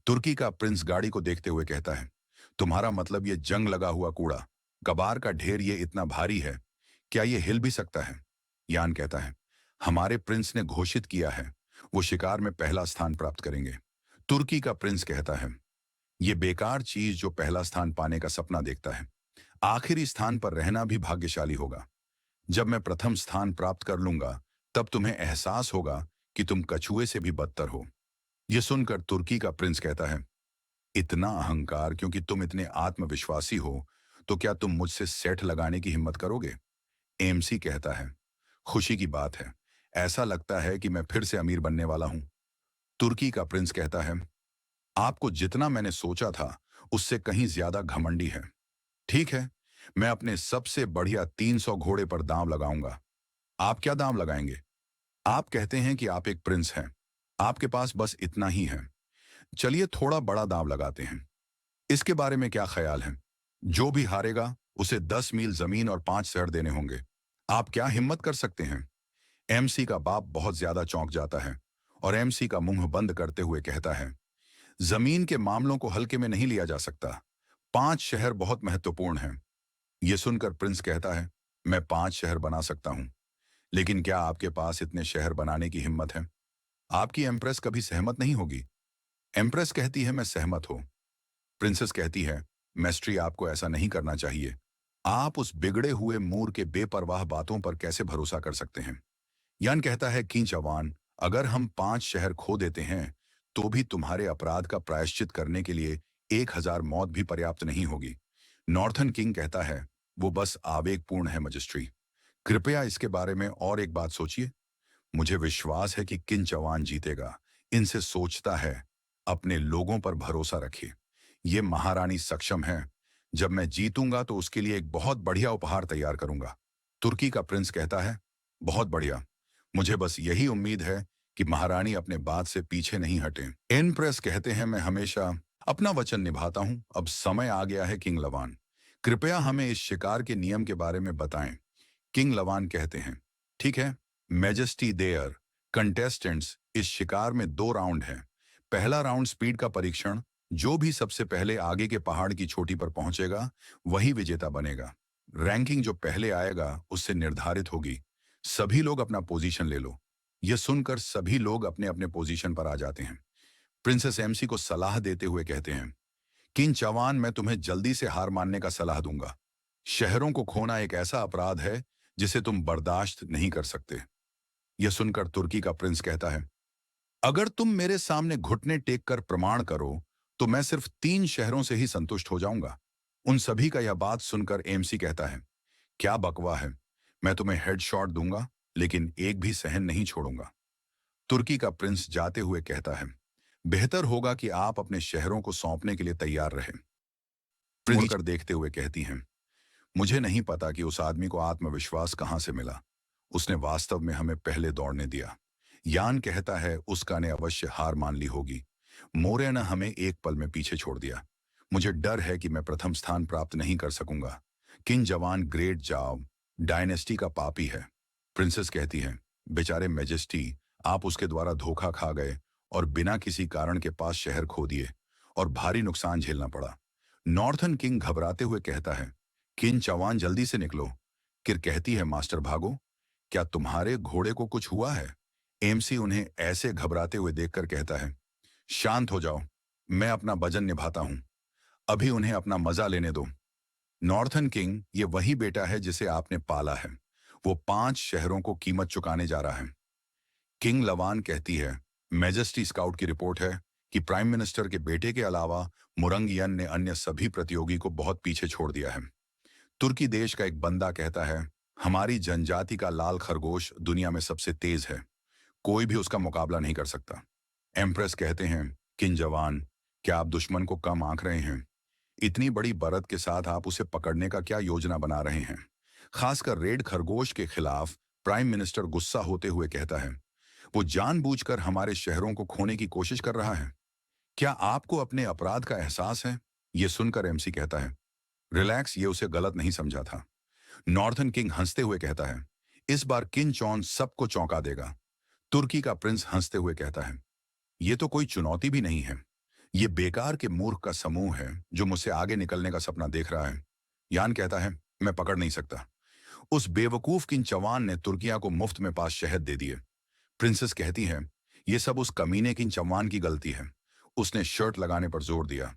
तुर्की का प्रिंस गाड़ी को देखते हुए कहता है, तुम्हारा मतलब ये जंग लगा हुआ कूड़ा, कबार का ढेर ये इतना भारी है, क्या ये हिल भी सकता है? यान कहता है, हमारे प्रिंस ने घोषित किया है, वो शिकार में पहला स्थान प्राप्त करेंगे। तुर्की का प्रिंस कहता है, ये बेकार चीज जो पहला स्थान पाने का सपना देखता है, आखिरी स्थान पर रहना भी भाग्यशाली होगा। जब मैं प्रथम स्थान प्राप्त कर लूंगा, तब तुम्हें एहसास होगा कि तुम कछुए से भी बदतर हो। यह सुनकर तुर्की का प्रिंस कहता है, इतना अहंकार, क्योंकि तुम इतने आत्मविश्वासी हो तो क्या तुम मुझसे सेठ लगाने की हिम्मत करोगे? एमसी कहता है, खुशी की बात है, ऐसा लगता है कि मैं फिर से अमीर बनने वाला हूं। तुर्की का प्रिंस कहता है, आपको जितना मैंने सोचा था उससे कहीं ज्यादा घमंडी है। ठीक है, मैं अपने सबसे बढ़िया 300 घोड़े पर दांव लगाऊंगा। आप क्या दांव लगाएंगे? आप कहते हैं कि आप एक प्रिंस हैं, आपके पास बस इतना ही है। चलिए थोड़ा बड़ा दांव लगाते हैं। इसके बारे में क्या ख्याल है? जो भी हारेगा उसे 10 मील जमीन और 5 शहर देने होंगे। आप क्या हिम्मत कर सकते हैं? एमसी का बाप बहुत ज्यादा चौंक जाता है और एमसी का मुंह बंद करते हुए कहता है, जमीन के मामलों को हल्के में नहीं लिया जा सकता। 5 शहर बहुत महत्वपूर्ण हैं। यह सुनकर प्रिंस कहता है, मैं 5 शहर बना सकता हूं, लेकिन क्या आपके पास इतने शहर बनाने की हिम्मत है? आपकी एम्प्रेस कभी सहमत नहीं होगी। एम्प्रेस कहती है, मैं सहमत हूं। प्रिंसेस कहती है, मेस्ट्री आपको ऐसा नहीं करना चाहिए। आप उस बिगड़े हुए मूर के बेपरवाह बातों पर कैसे भरोसा कर सकते हैं? यान कहता है कि जवान, अगर हम 5 शहर खो देते हैं तो भी तुम्हारे अपराध का प्रायश्चित करने के लिए 1000 मौत भी पर्याप्त नहीं होगी। नॉर्थन किंग कहता है, वो बस आवेगपूर्ण है मजिस्ट्री, कृपया इसके बारे में और एक बात सोचिए। मुझे विश्वास है कि किन जवान जीतेगा। इनसे सोचता है, अपने लोगों पर भरोसा रखिए। ये महारानी सक्षम है। जब मैं जीतूंगा तो उसके लिए एक बहुत बढ़िया उपहार तैयार करूंगा। तुर्की का प्रिंस कहता है, बहुत बढ़िया, मुझे बस यही उम्मीद है कि महारानी अपने बात से पीछे नहीं हटें। एम्प्रेस कहते हैं, मैं हमेशा अपना वचन निभाता हूं। अब समय आ गया है किंग लवान, कृपया हमें इस शिकार के नियम के बारे में बताएं। किंग लवान कहते हैं, ठीक है मैजेस्टी देयर। कंटेस्टेंट्स, इस शिकार में 2 राउंड हैं। पहला राउंड स्पीड का परीक्षण, जो भी सबसे पहले आगे के पहाड़ की चोटी पर पहुंचेगा वही विजेता बनेगा। रैंकिंग जो पहले आएगा उससे निर्धारित होगी। सभी लोग अपना पोजीशन ले लो। यह सुनकर सभी लोग अपने अपने पोजीशन पर आ जाते हैं। प्रिंसेस एमसी को सलाह देते हुए कहते हैं, किन जवान, मैं तुम्हें जल्दी से हार मानने का सलाह दूंगा। शहरों को खोना एक ऐसा अपराध है जिसे तुम बर्दाश्त नहीं कर सकते। यह सुनकर तुर्की का प्रिंस कहता है, अगर तुम मेरे सामने घुटने टेक कर प्रमाण करो तो मैं सिर्फ 3 शहरों से ही संतुष्ट हो जाऊंगा। उन सभी का यह बात सुनकर एमसी कहता है, क्या बकवा है, मैं तुम्हें हेडशॉट दूंगा, लेकिन एक भी सहन नहीं छोड़ूंगा। तुर्की का प्रिंस जाते हुए कहता है, बेहतर होगा कि आप अपने शहरों को सौंपने के लिए तैयार रहें। मुड़कर देखते हुए कहती हैं, मुझे नहीं पता कि उस आदमी को आत्मविश्वास कहां से मिला। उसने वास्तव में हमें पहले दौड़ने दिया। यान कहता है, उसका ने अवश्य हार मान ली होगी। मोरे ने हमें एक पल में पीछे छोड़ दिया। मुझे डर है कि मैं प्रथम स्थान प्राप्त नहीं कर सकूंगा। किन जवान ग्रेट जाव डायनेस्टी का पापी है। प्रिंसेस कहती है, बेचारे मेजेस्टी, आप उसके द्वारा धोखा खा गए और बिना किसी कारण के पास शहर खो दिए और भारी नुकसान झेलना पड़ा। नॉर्थन किंग घबराते हुए कहता है, किन चौहान जल्दी से निकलो। किर कहती है, मास्टर भागो, क्या तुम्हारे घोड़े को कुछ हुआ है। एमसी उन्हें ऐसे घबराते हुए देखकर कहता है, शांत हो जाओ, मैं अपना वजन निभाता हूं, अभी उन्हें अपना मजा लेने दो। नॉर्थन किंग, ये वही बेटा है जिसे आपने पाला है। वो 5 शहरों को कीमत चुकाने जा रहा है। किंग लवान कहती है, मैजेस्टी स्काउट की रिपोर्ट है कि प्राइम मिनिस्टर के बेटे के अलावा मुरंगियन ने अन्य सभी प्रतियोगी को बहुत पीछे छोड़ दिया है। तुर्की देश का एक बंदा कहता है, हमारी जनजाति का लाल खरगोश दुनिया में सबसे तेज है, कोई भी उसका मुकाबला नहीं कर सकता। एम्प्रेस कहते हैं, किन जवान, क्या आप दुश्मन को कम आंक रहे हैं। इतनी बड़ी बरत के साथ आप उसे पकड़ने का क्या योजना बना रहे हैं। खासकर रेड खरगोश के खिलाफ प्राइम मिनिस्टर गुस्सा होते हुए कहता है, वो जानबूझकर हमारे शहरों को खोने की कोशिश कर रहा है। क्या आपको अपने अपराध का एहसास है। यह सुनकर एमसी कहता है, रिलैक्स, ये उसे गलत नहीं समझा था। नॉर्थन किंग हंसते हुए कहता है, इस बार किन चौन सबको चौंका देगा। तुर्की का प्रिंस हंसते हुए कहता है, यह तो कोई चुनौती भी नहीं है। ये बेकार के मूर्ख का समूह है जो मुझसे आगे निकलने का सपना देख रहा है। यान कहता है, मैं पकड़ नहीं सकता। उस बेवकूफ किन चवान ने तुर्किया को मुफ्त में पास शहद दे दिए। प्रिंसेस कहती है, यह सब उस कमीने किन चवान की गलती है। उसने शर्ट लगाने पर जोर दिया।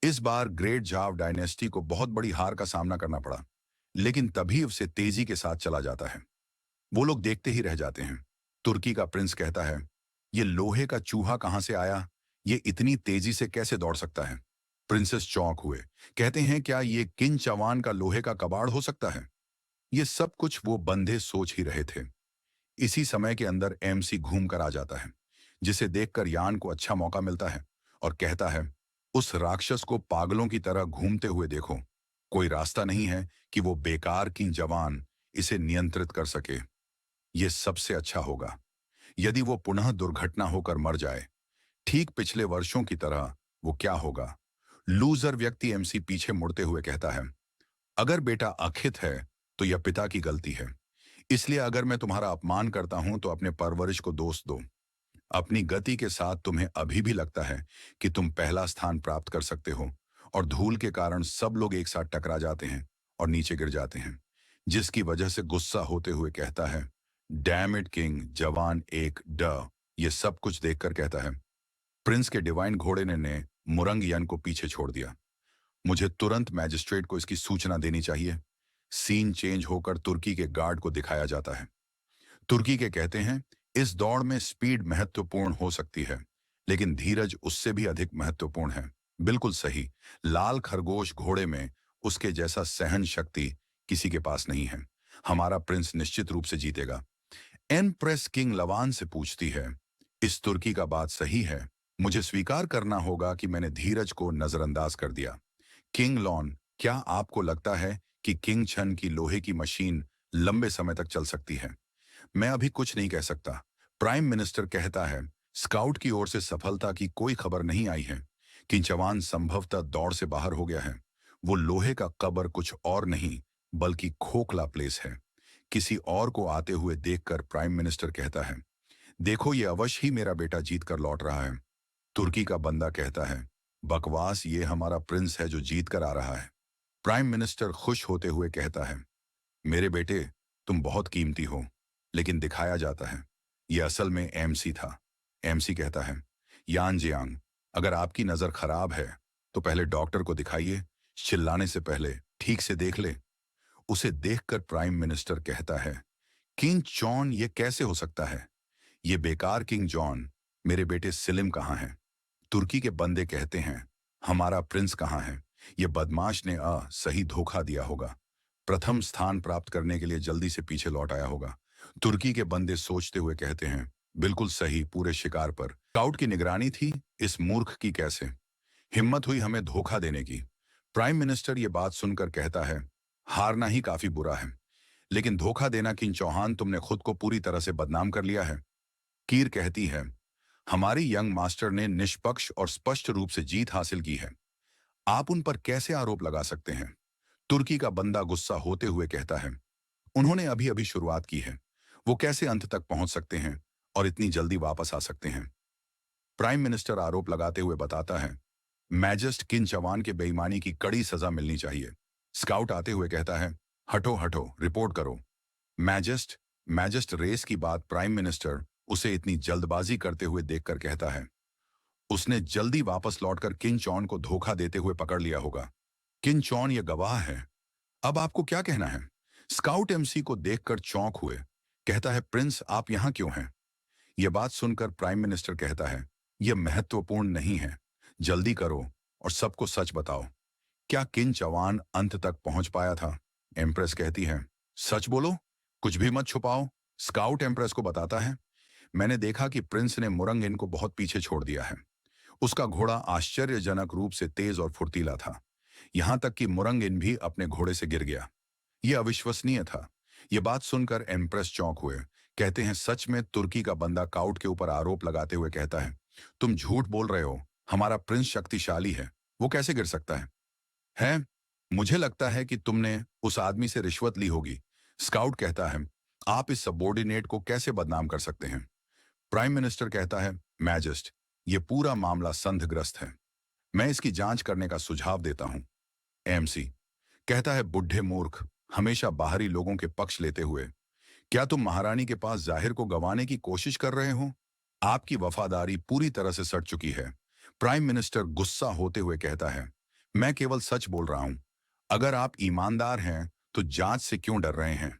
इस बार ग्रेट जाव डायनेस्टी को बहुत बड़ी हार का सामना करना पड़ा, लेकिन तभी उसे तेजी के साथ चला जाता है। वो लोग देखते ही रह जाते हैं। तुर्की का प्रिंस कहता है, ये लोहे का चूहा कहां से आया, ये इतनी तेजी से कैसे दौड़ सकता है। प्रिंसेस चौंक हुए, कहते हैं, क्या ये किन चवान का लोहे का कबाड़ हो सकता है। ये सब कुछ वो बंधे सोच ही रहे थे। इसी समय के अंदर एमसी घूम कर आ जाता है, जिसे देखकर यान को अच्छा मौका मिलता है और कहता है, उस राक्षस को पागलों की तरह घूमते हुए देखो। कोई रास्ता नहीं है कि वो बेकार की जवान इसे नियंत्रित कर सके। ये सबसे अच्छा होगा यदि वो पुनः दुर्घटना होकर मर जाए, ठीक पिछले वर्षों की तरह। वो क्या होगा। लूजर व्यक्ति एमसी पीछे मुड़ते हुए कहता है, अगर बेटा अखित है तो यह पिता की गलती है। इसलिए अगर मैं तुम्हारा अपमान करता हूं तो अपने परवरिश को दोष दो। अपनी गति के साथ तुम्हें अभी भी लगता है कि तुम पहला स्थान प्राप्त कर सकते हो, और धूल के कारण सब लोग एक साथ टकरा जाते हैं और नीचे गिर जाते हैं, जिसकी वजह से गुस्सा होते हुए कहता है, डैम इट किंग जवान एक ड। ये सब कुछ देखकर कहता है, प्रिंस के डिवाइन घोड़े ने मुरंगयन को पीछे छोड़ दिया। मुझे तुरंत मैजिस्ट्रेट को इसकी सूचना देनी चाहिए। सीन चेंज होकर तुर्की के गार्ड को दिखाया जाता है। तुर्की के कहते हैं, इस दौड़ में स्पीड महत्वपूर्ण हो सकती है, लेकिन धीरज उससे भी अधिक महत्वपूर्ण है। बिल्कुल सही, लाल खरगोश घोड़े में उसके जैसा सहन शक्ति किसी के पास नहीं है। हमारा प्रिंस निश्चित रूप से जीतेगा। एम्प्रेस किंग लवान से पूछती है, इस तुर्की का बात सही है। मुझे स्वीकार करना होगा कि मैंने धीरज को नजरअंदाज कर दिया। किंग लॉन, क्या आपको लगता है कि किंग शन की लोहे की मशीन लंबे समय तक चल सकती है। मैं अभी कुछ नहीं कह सकता। प्राइम मिनिस्टर कहता है, स्काउट की ओर से सफलता की कोई खबर नहीं आई है। किंचवान संभवतः दौड़ से बाहर हो गया है। वो लोहे का कबर कुछ और नहीं बल्कि खोखला प्लेस है। किसी और को आते हुए देखकर प्राइम मिनिस्टर कहता है, देखो, ये अवश्य ही मेरा बेटा जीत कर लौट रहा है। तुर्की का बंदा कहता है, बकवास, ये हमारा प्रिंस है जो जीत कर आ रहा है। प्राइम मिनिस्टर खुश होते हुए कहता है, मेरे बेटे, तुम बहुत कीमती हो। लेकिन दिखाया जाता है यह असल में एमसी था। एमसी कहता है, यान जियांग, अगर आपकी नजर खराब है तो पहले डॉक्टर को दिखाइए। चिल्लाने से पहले ठीक से देख ले। उसे देखकर प्राइम मिनिस्टर कहता है, किंग जॉन, ये कैसे हो सकता है। ये बेकार किंग जॉन, मेरे बेटे सिलिम कहाँ है। तुर्की के बंदे कहते हैं, हमारा प्रिंस कहाँ है। ये बदमाश ने सही धोखा दिया होगा। प्रथम स्थान प्राप्त करने के लिए जल्दी से पीछे लौट आया होगा। तुर्की के बंदे सोचते हुए कहते हैं, बिल्कुल सही, पूरे शिकार पर स्काउट की निगरानी थी, इस मूर्ख की कैसे हिम्मत हुई हमें धोखा देने की। प्राइम मिनिस्टर ये बात सुनकर कहता है, हारना ही काफी बुरा है, लेकिन धोखा देना किन चौहान, तुमने खुद को पूरी तरह से बदनाम कर लिया है। कीर कहती है, हमारी यंग मास्टर ने निष्पक्ष और स्पष्ट रूप से जीत हासिल की है, आप उन पर कैसे आरोप लगा सकते हैं। तुर्की का बंदा गुस्सा होते हुए कहता है, उन्होंने अभी अभी शुरुआत की है, वो कैसे अंत तक पहुंच सकते हैं और इतनी जल्दी वापस आ सकते हैं। प्राइम मिनिस्टर आरोप लगाते हुए बताता है, मैजेस्ट किन जवान के बेईमानी की कड़ी सजा मिलनी चाहिए। स्काउट आते हुए कहता है, हटो हटो, रिपोर्ट करो। मैजेस्ट मैजेस्ट रेस की बात प्राइम मिनिस्टर उसे इतनी जल्दबाजी करते हुए देखकर कहता है, उसने जल्दी वापस लौटकर किन चौन को धोखा देते हुए पकड़ लिया होगा। किन चौन ये गवाह है, अब आपको क्या कहना है। स्काउट एमसी को देखकर चौंक हुए कहता है, प्रिंस आप यहां क्यों हैं। यह बात सुनकर प्राइम मिनिस्टर कहता है, यह महत्वपूर्ण नहीं है, जल्दी करो और सबको सच बताओ, क्या किन जवान अंत तक पहुंच पाया था। एम्प्रेस कहती है, सच बोलो, कुछ भी मत छुपाओ। स्काउट एम्प्रेस को बताता है, मैंने देखा कि प्रिंस ने मुरंगिन को बहुत पीछे छोड़ दिया है। उसका घोड़ा आश्चर्यजनक रूप से तेज और फुर्तीला था, यहां तक कि मुरंगिन भी अपने घोड़े से गिर गया। यह अविश्वसनीय था। यह बात सुनकर एम्प्रेस चौंक हुए कहते हैं, सच में। तुर्की का बंदा काउट के ऊपर आरोप लगाते हुए कहता है, तुम झूठ बोल रहे हो, हमारा प्रिंस शक्तिशाली है, वो कैसे गिर सकता है। मुझे लगता है कि तुमने उस आदमी से रिश्वत ली होगी। स्काउट कहता है, आप इस सबॉर्डिनेट को कैसे बदनाम कर सकते हैं। प्राइम मिनिस्टर कहता है, मैजेस्ट, ये पूरा मामला संदिग्ध है, मैं इसकी जांच करने का सुझाव देता हूं। एमसी कहता है, बुढ़े मूर्ख, हमेशा बाहरी लोगों के पक्ष लेते हुए, क्या तुम महारानी के पास जाहिर को गंवाने की कोशिश कर रहे हो। आपकी वफादारी पूरी तरह से सड़ चुकी है। प्राइम मिनिस्टर गुस्सा होते हुए कहता है, मैं केवल सच बोल रहा हूं, अगर आप ईमानदार हैं तो जांच से क्यों डर रहे हैं।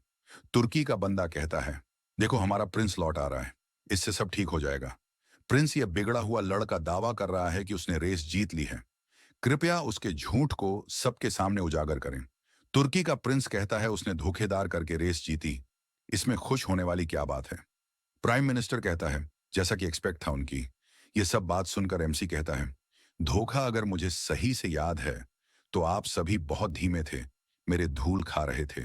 तुर्की का बंदा कहता है, देखो हमारा प्रिंस लौट आ रहा है, इससे सब ठीक हो जाएगा। प्रिंस यह बिगड़ा हुआ लड़का दावा कर रहा है कि उसने रेस जीत ली है, कृपया उसके झूठ को सबके सामने उजागर करें। तुर्की का प्रिंस कहता है, उसने धोखेदार करके रेस जीती, इसमें खुश होने वाली क्या बात है। प्राइम मिनिस्टर कहता है, जैसा कि एक्सपेक्ट था उनकी। ये सब बात सुनकर एमसी कहता है, धोखा अगर मुझे सही से याद है तो आप सभी बहुत धीमे थे, मेरे धूल खा रहे थे।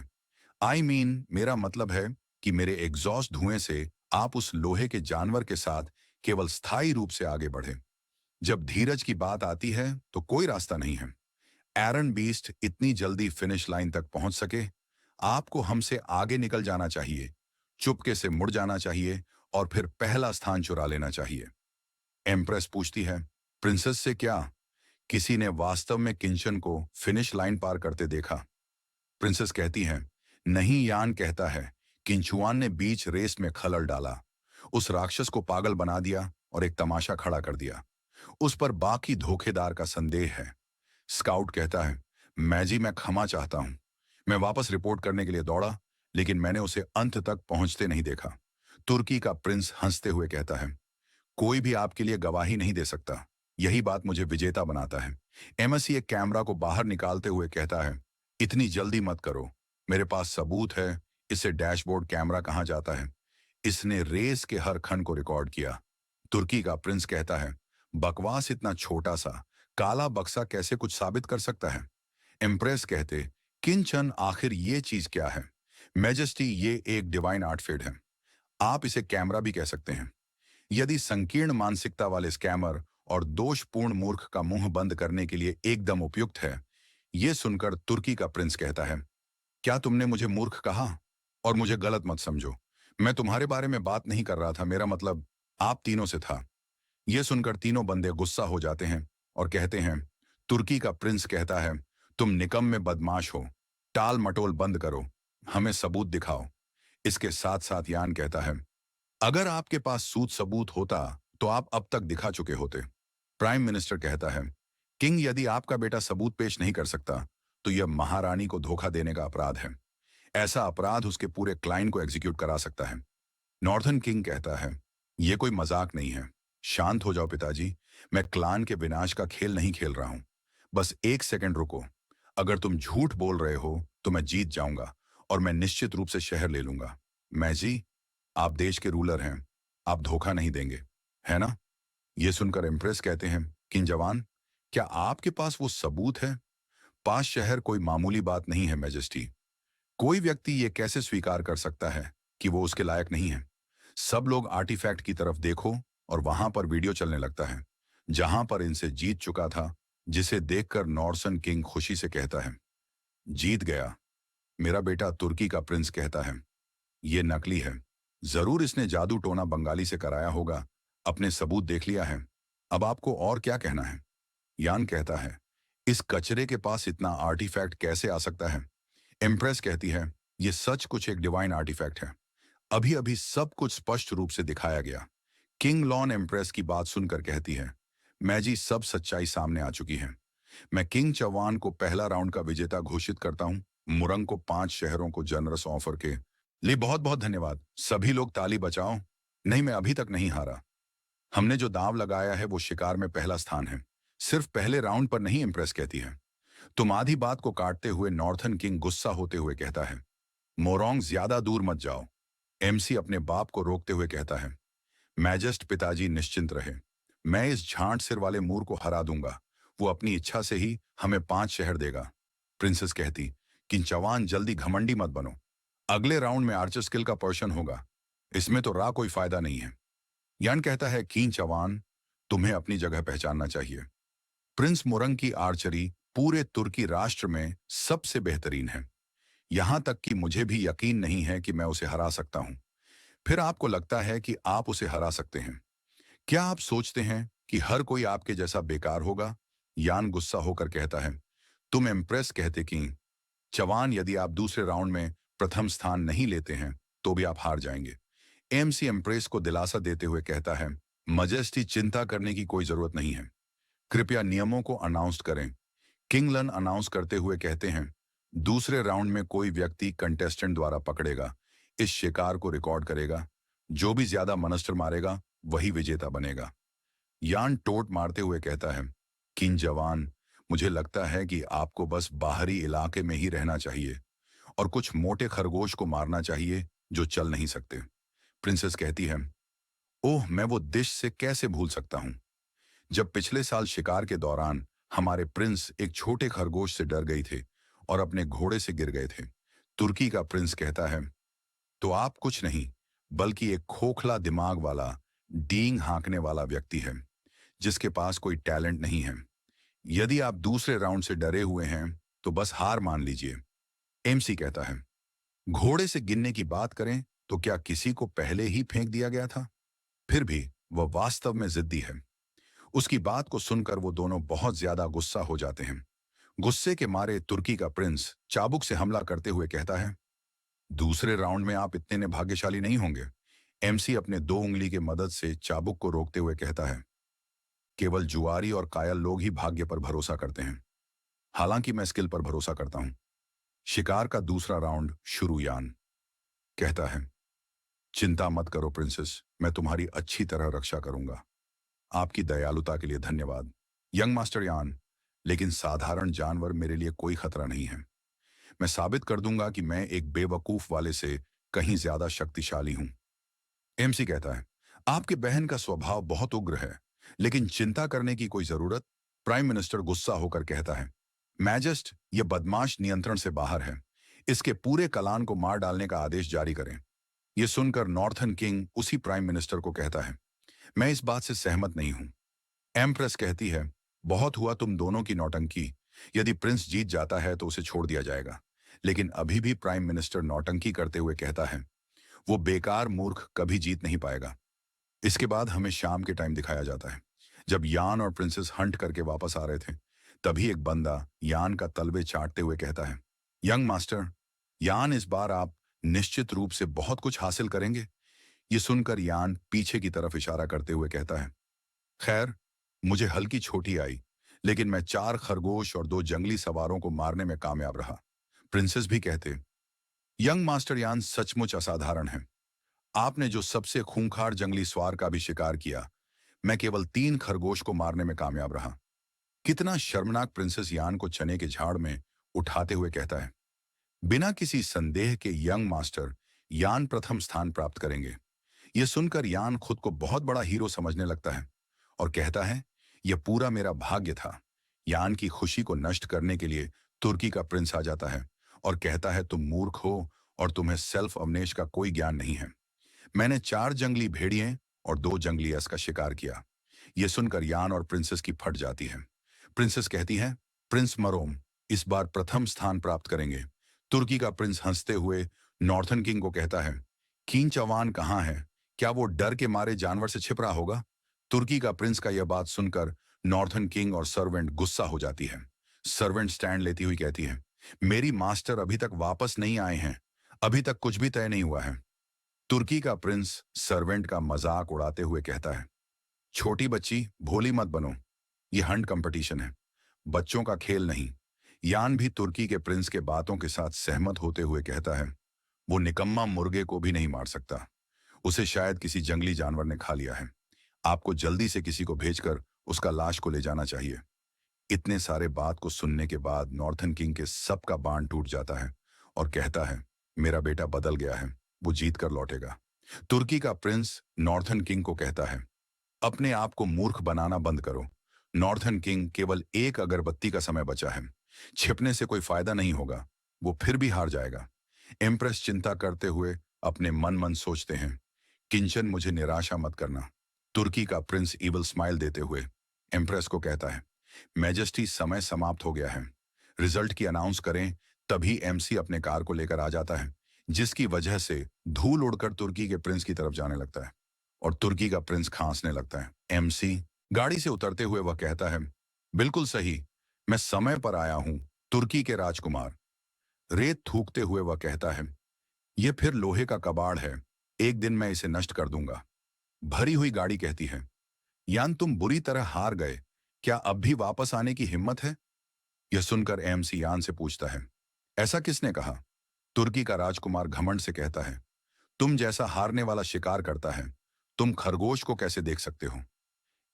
मेरा मतलब है कि मेरे एग्जॉस्ट धुएं से आप उस लोहे के जानवर के साथ केवल स्थायी रूप से आगे बढ़े। जब धीरज की बात आती है तो कोई रास्ता नहीं है। एरन बीस्ट इतनी जल्दी फिनिश लाइन तक पहुंच सके, आपको हमसे आगे निकल जाना चाहिए, चुपके से मुड़ जाना चाहिए और फिर पहला स्थान चुरा लेना चाहिए। एम्प्रेस पूछती है, प्रिंसेस से क्या किसी ने वास्तव में किंचन को फिनिश लाइन पार करते देखा। प्रिंसेस कहती है, नहीं। यान कहता है, किंचुआन ने बीच रेस में खलल डाला, उस राक्षस को पागल बना दिया और एक तमाशा खड़ा कर दिया। उस पर बाकी धोखेदार का संदेह है। स्काउट कहता है, मैं क्षमा चाहता हूं। मैं वापस रिपोर्ट करने के लिए दौड़ा, लेकिन मैंने उसे अंत तक पहुंचते नहीं देखा। तुर्की का प्रिंस हंसते हुए कहता है, कोई भी आपके लिए गवाही नहीं दे सकता, यही बात मुझे विजेता बनाता है। एमसी एक कैमरा को बाहर निकालते हुए कहता है, इतनी जल्दी मत करो, मेरे पास सबूत है। इससे डैशबोर्ड कैमरा कहा जाता है, इसने रेस के हर खंड को रिकॉर्ड किया। तुर्की का प्रिंस कहता है, बकवास, इतना छोटा सा काला बक्सा कैसे कुछ साबित कर सकता है। इम्प्रेस कहते, किंचन आखिर ये चीज क्या है। मैजेस्टी, ये एक डिवाइन आर्टफिट है, आप इसे कैमरा भी कह सकते हैं। यदि संकीर्ण मानसिकता वाले स्कैमर और दोषपूर्ण मूर्ख का मुंह बंद करने के लिए एकदम उपयुक्त है। यह सुनकर तुर्की का प्रिंस कहता है, क्या तुमने मुझे मूर्ख कहा। और मुझे गलत मत समझो, मैं तुम्हारे बारे में बात नहीं कर रहा था, मेरा मतलब आप तीनों से था। यह सुनकर तीनों बंदे गुस्सा हो जाते हैं और कहते हैं, तुर्की का प्रिंस कहता है, तुम निकम्मे बदमाश हो, टाल मटोल बंद करो, हमें सबूत दिखाओ। इसके साथ साथ यान कहता है, अगर आपके पास सूत सबूत होता तो आप अब तक दिखा चुके होते। प्राइम मिनिस्टर कहता है, किंग, यदि आपका बेटा सबूत पेश नहीं कर सकता तो यह महारानी को धोखा देने का अपराध है। ऐसा अपराध उसके पूरे क्लाइन को एग्जीक्यूट करा सकता है। नॉर्दर्न किंग कहता है, यह कोई मजाक नहीं है, शांत हो जाओ पिताजी, मैं क्लान के विनाश का खेल नहीं खेल रहा हूं, बस 1 सेकंड रुको। अगर तुम झूठ बोल रहे हो तो मैं जीत जाऊंगा और मैं निश्चित रूप से शहर ले लूंगा। मैं जी, आप देश के रूलर हैं, आप धोखा नहीं देंगे, है ना? ये सुनकर इम्प्रेस कहते हैं, किन जवान, क्या आपके पास वो सबूत है? 5 शहर कोई मामूली बात नहीं है मैजेस्टी। कोई व्यक्ति ये कैसे स्वीकार कर सकता है कि वो उसके लायक नहीं है? सब लोग आर्टिफैक्ट की तरफ देखो और वहां पर वीडियो चलने लगता है जहां पर इनसे जीत चुका था, जिसे देखकर नॉर्सन किंग खुशी से कहता है, जीत गया। मेरा बेटा तुर्की का प्रिंस कहता है, ये नकली है। जरूर इसने जादू टोना बंगाली से कराया होगा। अपने सबूत देख लिया है, अब आपको और क्या कहना है? यान कहता है, इस कचरे के पास इतना आर्टिफैक्ट कैसे आ सकता है? इम्प्रेस कहती है, ये सच कुछ एक डिवाइन आर्टिफैक्ट है। अभी अभी सब कुछ स्पष्ट रूप से दिखाया गया। किंग लॉन एम्प्रेस की बात सुनकर कहती है, मैजी सब सच्चाई सामने आ चुकी है। मैं किंग चौहान को पहला राउंड का विजेता घोषित करता हूं। मुरंग को 5 शहरों को जनरस ऑफर के लिए बहुत बहुत धन्यवाद। सभी लोग ताली बचाओ। नहीं, मैं अभी तक नहीं हारा। हमने जो दांव लगाया है वो शिकार में पहला स्थान है, सिर्फ पहले राउंड पर नहीं, इम्प्रेस कहती है। तुम आधी बात को काटते हुए नॉर्थन किंग गुस्सा होते हुए कहता है, मोरोंग ज्यादा दूर मत जाओ। एमसी अपने बाप को रोकते हुए कहता है, मैजेस्ट पिताजी निश्चिंत रहे, मैं इस झांट सिर वाले मूर को हरा दूंगा। वो अपनी इच्छा से ही हमें 5 शहर देगा। प्रिंसेस कहती, कि चौहान जल्दी घमंडी मत बनो। अगले राउंड में आर्चर स्किल का पर्शन होगा, इसमें तो रा कोई फायदा नहीं है। यान कहता है, कीन चौहान, तुम्हें अपनी जगह पहचानना चाहिए। प्रिंस मुरंग की आर्चरी पूरे तुर्की राष्ट्र में सबसे बेहतरीन है। यहां तक कि मुझे भी यकीन नहीं है कि मैं उसे हरा सकता हूं। फिर आपको लगता है कि आप उसे हरा सकते हैं? क्या आप सोचते हैं कि हर कोई आपके जैसा बेकार होगा? यान गुस्सा होकर कहता है, तुम इम्प्रेस कहते कि जवान, यदि आप दूसरे राउंड में प्रथम स्थान नहीं लेते हैं तो भी आप हार जाएंगे। एमसी इम्प्रेस को दिलासा देते हुए कहता है, मजेस्टी, चिंता करने की कोई जरूरत नहीं है। कृपया नियमों को अनाउंस करें। किंगलन अनाउंस करते हुए कहते हैं, दूसरे राउंड में कोई व्यक्ति कंटेस्टेंट द्वारा पकड़ेगा, इस शिकार को रिकॉर्ड करेगा। जो भी ज्यादा मनस्टर मारेगा वही विजेता बनेगा। यान टोट मारते हुए कहता है, किंग जवान, मुझे लगता है कि आपको बस बाहरी इलाके में ही रहना चाहिए और कुछ मोटे खरगोश को मारना चाहिए जो चल नहीं सकते। प्रिंसेस कहती है, ओह, मैं वो डिश से कैसे भूल सकता हूं। जब पिछले साल शिकार के दौरान हमारे प्रिंस एक छोटे खरगोश से डर गए थे और अपने घोड़े से गिर गए थे। तुर्की का प्रिंस कहता है, तो आप कुछ नहीं बल्कि एक खोखला दिमाग वाला, डींग हाँकने वाला व्यक्ति है जिसके पास कोई टैलेंट नहीं है। यदि आप दूसरे राउंड से डरे हुए हैं तो बस हार मान लीजिए। एमसी कहता है, घोड़े से गिरने की बात करें तो क्या किसी को पहले ही फेंक दिया गया था? फिर भी वह वास्तव में जिद्दी है। उसकी बात को सुनकर वो दोनों बहुत ज्यादा गुस्सा हो जाते हैं। गुस्से के मारे तुर्की का प्रिंस चाबुक से हमला करते हुए कहता है, दूसरे राउंड में आप इतने ने भाग्यशाली नहीं होंगे। एमसी अपने 2 उंगली की मदद से चाबुक को रोकते हुए कहता है, केवल जुआरी और कायल लोग ही भाग्य पर भरोसा करते हैं, हालांकि मैं स्किल पर भरोसा करता हूं। शिकार का दूसरा राउंड शुरू। यान कहता है, चिंता मत करो प्रिंसेस, मैं तुम्हारी अच्छी तरह रक्षा करूंगा। आपकी दयालुता के लिए धन्यवाद यंग मास्टर यान, लेकिन साधारण जानवर मेरे लिए कोई खतरा नहीं है। मैं साबित कर दूंगा कि मैं एक बेवकूफ वाले से कहीं ज्यादा शक्तिशाली हूं। एमसी कहता है, आपके बहन का स्वभाव बहुत उग्र है, लेकिन चिंता करने की कोई जरूरत। प्राइम मिनिस्टर गुस्सा होकर कहता है, मैजेस्ट, यह बदमाश नियंत्रण से बाहर है। इसके पूरे कलान को मार डालने का आदेश जारी करें। यह सुनकर नॉर्थन किंग उसी प्राइम मिनिस्टर को कहता है, मैं इस बात से सहमत नहीं हूं। एम्प्रेस कहती है, बहुत हुआ तुम दोनों की नौटंकी। यदि प्रिंस जीत जाता है तो उसे छोड़ दिया जाएगा। लेकिन अभी भी प्राइम मिनिस्टर नौटंकी करते हुए कहता है, वो बेकार मूर्ख कभी जीत नहीं पाएगा। इसके बाद हमें शाम के टाइम दिखाया जाता है, जब यान और प्रिंसेस हंट करके वापस आ रहे थे। तभी एक बंदा यान का तलवे चाटते हुए कहता है, यंग मास्टर, यान, इस बार आप निश्चित रूप से बहुत कुछ हासिल करेंगे। ये सुनकर यान पीछे की तरफ इशारा करते हुए कहता है, खैर, मुझे हल्की छोटी आई, लेकिन मैं 4 खरगोश और 2 जंगली सवारों को मारने में कामयाब रहा। प्रिंसेस भी कहते, यंग मास्टर यान सचमुच असाधारण है। आपने जो सबसे खूंखार जंगली स्वार का भी शिकार किया, मैं केवल 3 खरगोश को मारने में कामयाब रहा। कितना शर्मनाक, प्रिंसेस यान को चने के झाड़ में उठाते हुए कहता है। बिना किसी संदेह के यंग मास्टर यान प्रथम स्थान प्राप्त करेंगे। यह सुनकर यान खुद को बहुत बड़ा हीरो समझने लगता है और कहता है, यह पूरा मेरा भाग्य था। यान की खुशी को नष्ट करने के लिए तुर्की का प्रिंस आ जाता है और कहता है, तुम मूर्ख हो और तुम्हें सेल्फ अवनेश का कोई ज्ञान नहीं है। मैंने 4 जंगली भेड़िए और 2 जंगली यस का शिकार किया। यह सुनकर यान और प्रिंसेस की फट जाती है। प्रिंसेस कहती है, प्रिंस मरोम इस बार प्रथम स्थान प्राप्त करेंगे। तुर्की का प्रिंस हंसते हुए नॉर्थन किंग को कहता है, कीन चवान कहाँ है? क्या वो डर के मारे जानवर से छिप रहा होगा? तुर्की का प्रिंस का यह बात सुनकर नॉर्थन किंग और सर्वेंट गुस्सा हो जाती है। सर्वेंट स्टैंड लेती हुई कहती है, मेरी मास्टर अभी तक वापस नहीं आए हैं। अभी तक कुछ भी तय नहीं हुआ है। तुर्की का प्रिंस सर्वेंट का मजाक उड़ाते हुए कहता है, छोटी बच्ची भोली मत बनो। ये हंट कंपटीशन है, बच्चों का खेल नहीं। यान भी तुर्की के प्रिंस के बातों के साथ सहमत होते हुए कहता है, वो निकम्मा मुर्गे को भी नहीं मार सकता। उसे शायद किसी जंगली जानवर ने खा लिया है। आपको जल्दी से किसी को भेजकर उसका लाश को ले जाना चाहिए। इतने सारे बात को सुनने के बाद नॉर्थन किंग के सबका बांध टूट जाता है और कहता है, मेरा बेटा बदल गया है, वो जीत कर लौटेगा। तुर्की का प्रिंस नॉर्थन किंग को कहता है, अपने आप को मूर्ख बनाना बंद करो। नॉर्थन किंग, केवल एक अगरबत्ती का समय बचा है। छिपने से कोई फायदा नहीं होगा, वो फिर भी हार जाएगा। एम्प्रेस चिंता करते हुए अपने मन मन सोचते हैं, किंचन मुझे निराशा मत करना। तुर्की का प्रिंस इवल स्माइल देते हुए एम्प्रेस को कहता है, मैजेस्टी समय समाप्त हो गया है। रिजल्ट की अनाउंस करें। तभी एमसी अपने कार को लेकर आ जाता है, जिसकी वजह से धूल उड़कर तुर्की के प्रिंस की तरफ जाने लगता है और तुर्की का प्रिंस खांसने लगता है। एमसी गाड़ी से उतरते हुए वह कहता है, बिल्कुल सही, मैं समय पर आया हूं। तुर्की के राजकुमार रेत थूकते हुए वह कहता है, यह फिर लोहे का कबाड़ है, एक दिन मैं इसे नष्ट कर दूंगा। भरी हुई गाड़ी कहती है, यान तुम बुरी तरह हार गए, क्या अब भी वापस आने की हिम्मत है? यह सुनकर एमसी यान से पूछता है, ऐसा किसने कहा? तुर्की का राजकुमार घमंड से कहता है, तुम जैसा हारने वाला शिकार करता है, तुम खरगोश को कैसे देख सकते हो?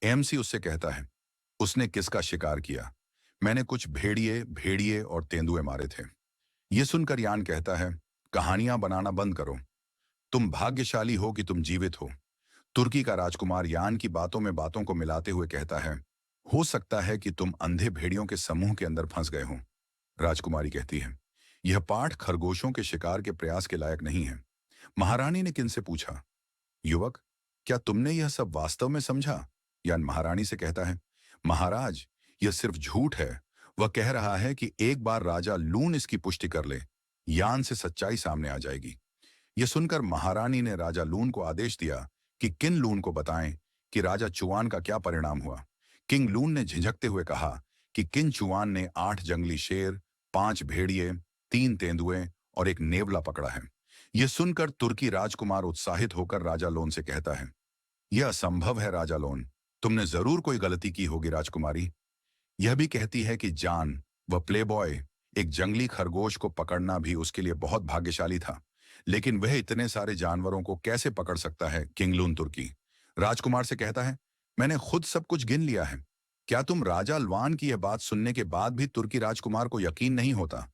एमसी उससे कहता है, उसने किसका शिकार किया? मैंने कुछ भेड़िए भेड़िए और तेंदुए मारे थे। यह सुनकर यान कहता है, कहानियां बनाना बंद करो। तुम भाग्यशाली हो कि तुम जीवित हो। तुर्की का राजकुमार यान की बातों को मिलाते हुए कहता है, हो सकता है कि तुम अंधे भेड़ियों के समूह के अंदर फंस गए हो। राजकुमारी कहती है, यह पाठ खरगोशों के शिकार के प्रयास के लायक नहीं है। महारानी ने किन से पूछा, युवक, क्या तुमने यह सब वास्तव में समझा? यान महारानी से कहता है, महाराज, यह सिर्फ झूठ है। वह कह रहा है कि एक बार राजा लून इसकी पुष्टि कर ले, यान से सच्चाई सामने आ जाएगी। यह सुनकर महारानी ने राजा लून को आदेश दिया कि किन लून को बताएं कि राजा चुआन का क्या परिणाम हुआ। किंग लून ने झिझकते हुए कहा कि किन चुआन ने 8 जंगली शेर, 5 भेड़िए, 3 तेंदुए और एक नेवला पकड़ा है। यह सुनकर तुर्की राजकुमार उत्साहित होकर राजा लोन से कहता है, यह असंभव है राजा लोन, तुमने जरूर कोई गलती की होगी राजकुमारी। यह भी कहती है कि जान, वह प्लेबॉय, एक जंगली खरगोश को पकड़ना भी उसके लिए बहुत भाग्यशाली था, लेकिन वह इतने सारे जानवरों को कैसे पकड़ सकता है? किंगलून तुर्की राजकुमार से कहता है, मैंने खुद सब कुछ गिन लिया है। क्या तुम राजा लवान की यह बात सुनने के बाद भी तुर्की राजकुमार को यकीन नहीं होता?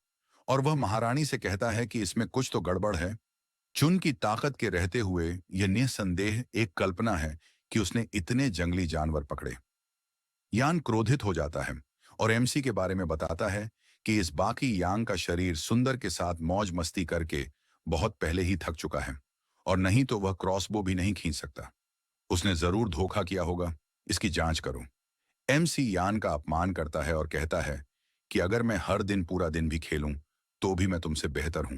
और वह महारानी से कहता है कि इसमें कुछ तो गड़बड़ है। चुन की ताकत के रहते हुए यह निस्संदेह एक कल्पना है कि उसने इतने जंगली जानवर पकड़े। यान क्रोधित हो जाता है और एमसी के बारे में बताता है कि इस बाकी यांग का शरीर सुंदर के साथ मौज मस्ती करके बहुत पहले ही थक चुका है और नहीं तो वह क्रॉसबो भी नहीं खींच सकता। उसने जरूर धोखा किया होगा, इसकी जांच करो। एमसी यान का अपमान करता है और कहता है कि अगर मैं हर दिन पूरा दिन भी खेलूं तो भी मैं तुमसे बेहतर हूं।